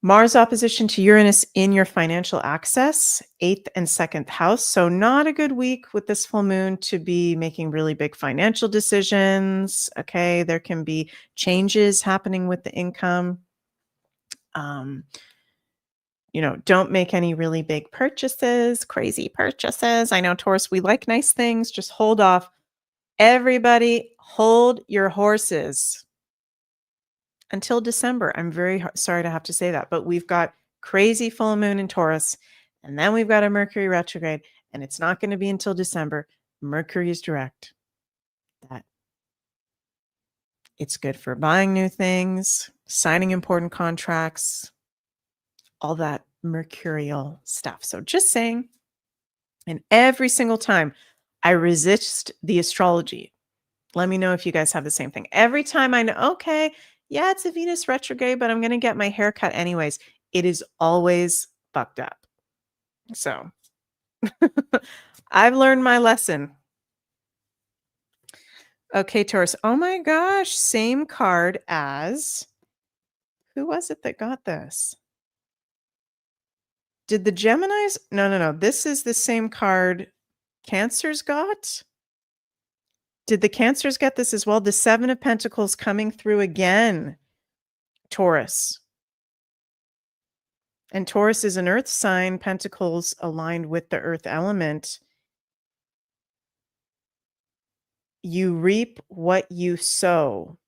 Mars opposition to Uranus in your financial access, 8th and 2nd house. So, not a good week with this full moon to be making really big financial decisions. Okay. There can be changes happening with the income. Um, don't make any really big purchases, crazy purchases. I know, Taurus, we like nice things. Just hold off. Everybody, hold your horses until December. I'm very sorry to have to say that, but we've got crazy full moon in Taurus, and then we've got a Mercury retrograde, and it's not going to be until December. Mercury is direct. That it's good for buying new things, signing important contracts, all that mercurial stuff. So just saying, and every single time I resist the astrology. Let me know if you guys have the same thing. Every time I know, okay, yeah, it's a Venus retrograde, but I'm going to get my hair cut anyways. It is always fucked up. So I've learned my lesson. Okay, Taurus. Oh my gosh, same card as, who was it that got this? Did the Geminis? No. This is the same card Cancers got. Did the Cancers get this as well? The 7 of Pentacles coming through again, Taurus. And Taurus is an earth sign, Pentacles aligned with the earth element. You reap what you sow.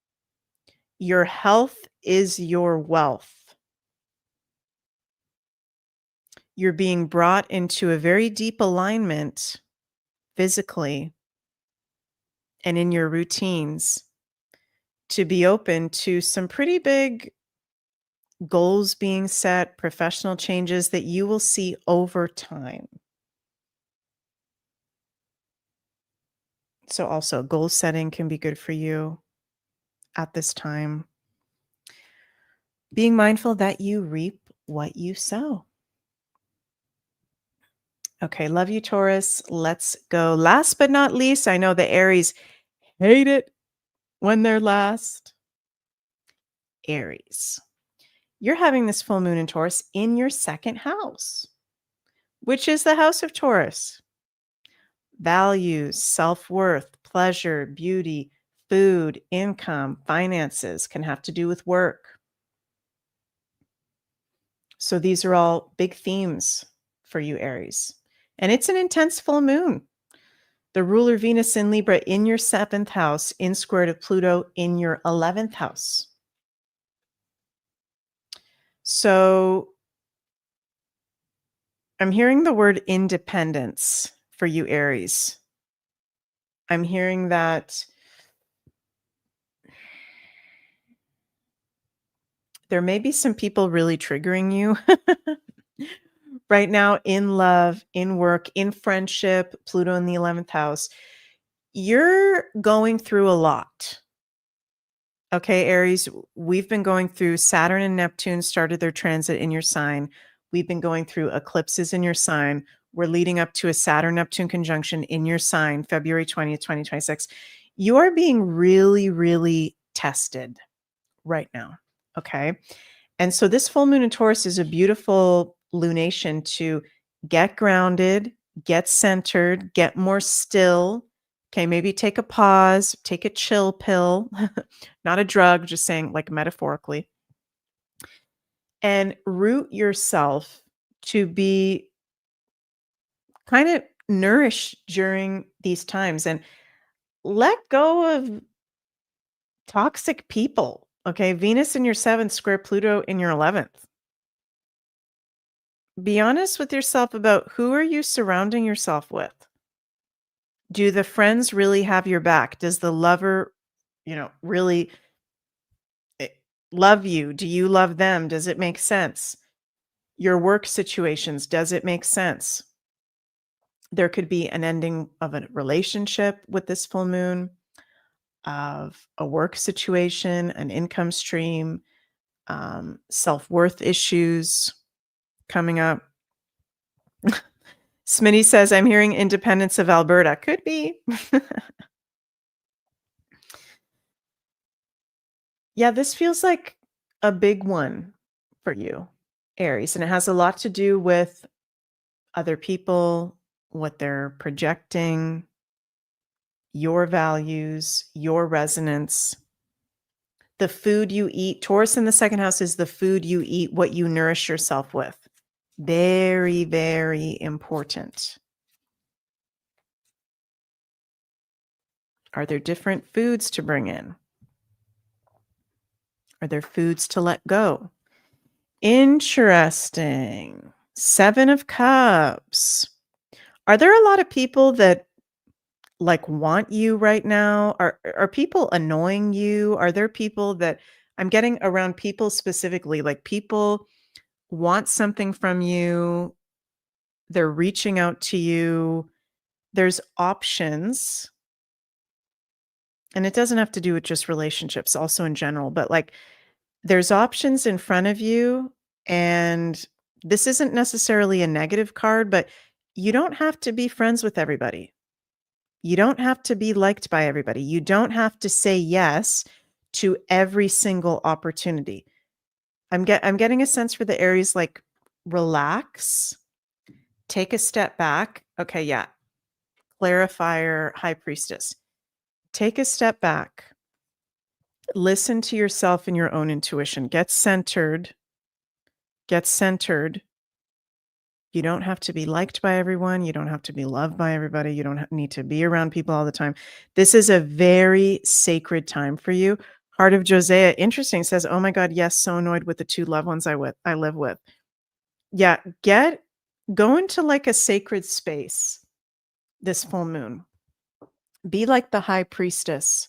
Your health is your wealth. You're being brought into a very deep alignment physically and in your routines to be open to some pretty big goals being set, professional changes that you will see over time. So also goal setting can be good for you at this time. Being mindful that you reap what you sow. Okay, love you, Taurus. Let's go. Last but not least, I know the Aries hate it when they're last. Aries. You're having this full moon in Taurus in your 2nd house, which is the house of Taurus. Values, self-worth, pleasure, beauty, food, income, finances can have to do with work. So these are all big themes for you, Aries. And it's an intense full moon. The ruler Venus in Libra in your 7th house, in square to Pluto in your 11th house. So I'm hearing the word independence for you, Aries. I'm hearing that there may be some people really triggering you right now in love, in work, in friendship, Pluto in the 11th house. You're going through a lot. Okay, Aries, we've been going through Saturn and Neptune started their transit in your sign. We've been going through eclipses in your sign. We're leading up to a Saturn-Neptune conjunction in your sign, February 20th, 2026. You are being really, really tested right now. Okay. And so this full moon in Taurus is a beautiful lunation to get grounded, get centered, get more still, Okay, maybe take a pause, take a chill pill, not a drug, just saying like metaphorically, and root yourself to be kind of nourished during these times and let go of toxic people. Okay, Venus in your 7th, square Pluto in your 11th. Be honest with yourself about who are you surrounding yourself with? Do the friends really have your back? Does the lover, really eh, love you? Do you love them? Does it make sense? Your work situations, does it make sense? There could be an ending of a relationship with this full moon, of a work situation, an income stream, self-worth issues coming up. Smitty says, I'm hearing independence of Alberta. Could be. Yeah, this feels like a big one for you, Aries, and it has a lot to do with other people, what they're projecting, your values, your resonance, the food you eat. Taurus in the 2nd house is the food you eat, what you nourish yourself with. Very, very important. Are there different foods to bring in? Are there foods to let go? Interesting. 7 of Cups. Are there a lot of people that like want you right now? Are people annoying you? Are there people that I'm getting around people specifically, like people want something from you, they're reaching out to you, there's options, and it doesn't have to do with just relationships, also in general, but like there's options in front of you, and this isn't necessarily a negative card, but you don't have to be friends with everybody. You don't have to be liked by everybody. You don't have to say yes to every single opportunity. I'm getting a sense for the Aries, like relax, take a step back. Okay, yeah. Clarifier, High Priestess. Take a step back. Listen to yourself and your own intuition. Get centered. Get centered. You don't have to be liked by everyone. You don't have to be loved by everybody. You don't need to be around people all the time. This is a very sacred time for you. Heart of Josiah, interesting, says, oh my God, yes, so annoyed with the 2 loved ones I live with. Yeah, go into like a sacred space this full moon. Be like the High Priestess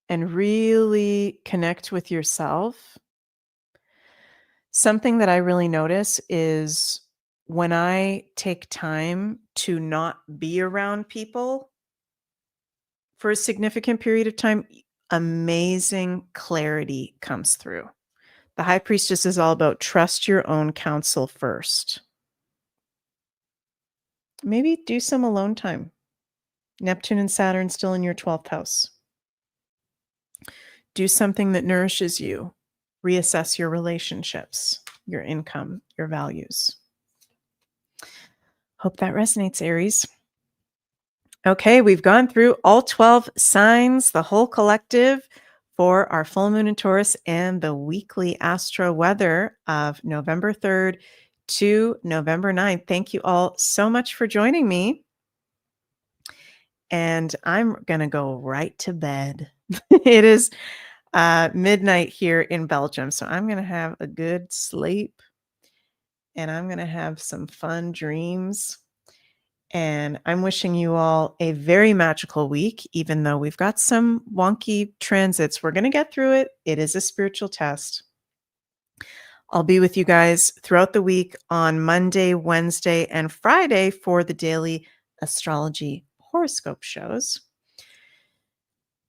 and really connect with yourself. Something that I really notice is when I take time to not be around people for a significant period of time, amazing clarity comes through. The High Priestess is all about trust your own counsel first. Maybe do some alone time. Neptune and Saturn still in your 12th house. Do something that nourishes you. Reassess your relationships, your income, your values. Hope that resonates, Aries. Okay, we've gone through all 12 signs, the whole collective for our full moon in Taurus and the weekly astro weather of November 3rd to November 9th. Thank you all so much for joining me. And I'm going to go right to bed. It is midnight here in Belgium, so I'm going to have a good sleep and I'm going to have some fun dreams. And I'm wishing you all a very magical week, even though we've got some wonky transits. We're going to get through it. It is a spiritual test. I'll be with you guys throughout the week on Monday, Wednesday, and Friday for the daily astrology horoscope shows.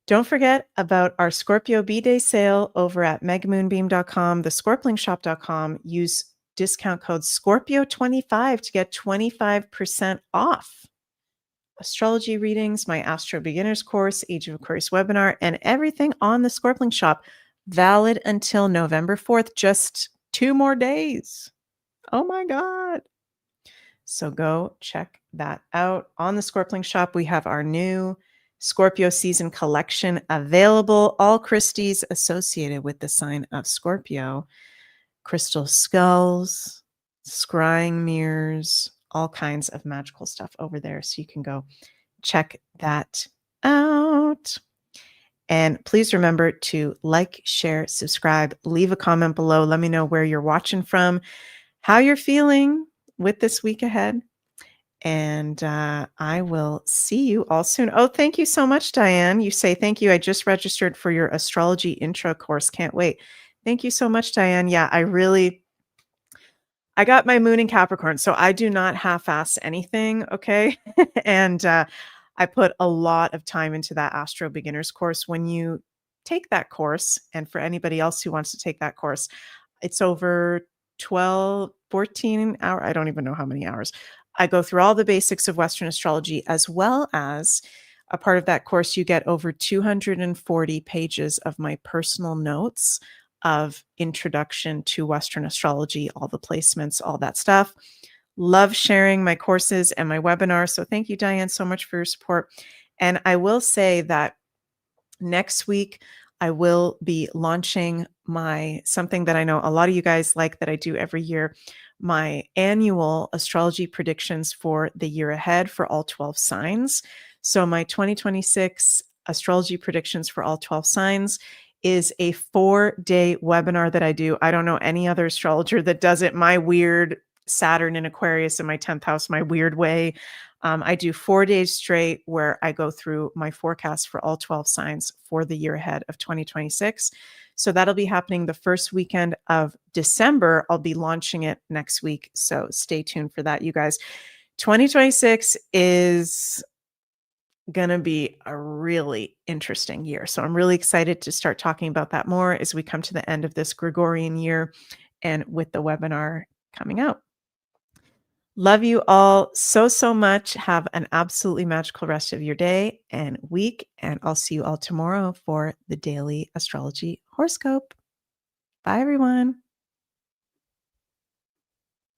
Don't forget about our Scorpio B-Day sale over at megmoonbeam.com, thescorplingshop.com. Use discount code Scorpio25 to get 25% off. Astrology readings, my Astro Beginners course, Age of Aquarius webinar, and everything on the Scorpling Shop, valid until November 4th, just 2 more days. Oh my God. So go check that out. On the Scorpling shop, we have our new Scorpio season collection available. All Christies associated with the sign of Scorpio. Crystal skulls, scrying mirrors, all kinds of magical stuff over there. So you can go check that out. And please remember to like, share, subscribe, leave a comment below. Let me know where you're watching from, how you're feeling with this week ahead. And I will see you all soon. Oh, thank you so much, Diane. You say, thank you. I just registered for your astrology intro course. Can't wait. Thank you so much, Diane. Yeah, I got my moon in Capricorn, so I do not half-ass anything, okay? And I put a lot of time into that Astro beginners course. When you take that course, and for anybody else who wants to take that course, it's over 12, 14 hours. I don't even know how many hours. I go through all the basics of Western astrology, as well as a part of that course, you get over 240 pages of my personal notes of introduction to Western astrology, all the placements, all that stuff. Love sharing my courses and my webinars. So thank you, Diane, so much for your support. And I will say that next week, I will be launching something that I know a lot of you guys like that I do every year, my annual astrology predictions for the year ahead for all 12 signs. So my 2026 astrology predictions for all 12 signs is a 4-day webinar that I do. I don't know any other astrologer that does it my weird Saturn in Aquarius in my 10th house, my weird way. I do 4 days straight where I go through my forecast for all 12 signs for the year ahead of 2026. So that'll be happening the first weekend of December. I'll be launching it next week. So stay tuned for that, you guys. 2026 is going to be a really interesting year. So I'm really excited to start talking about that more as we come to the end of this Gregorian year and with the webinar coming out. Love you all so, so much. Have an absolutely magical rest of your day and week. And I'll see you all tomorrow for the daily astrology horoscope. Bye, everyone.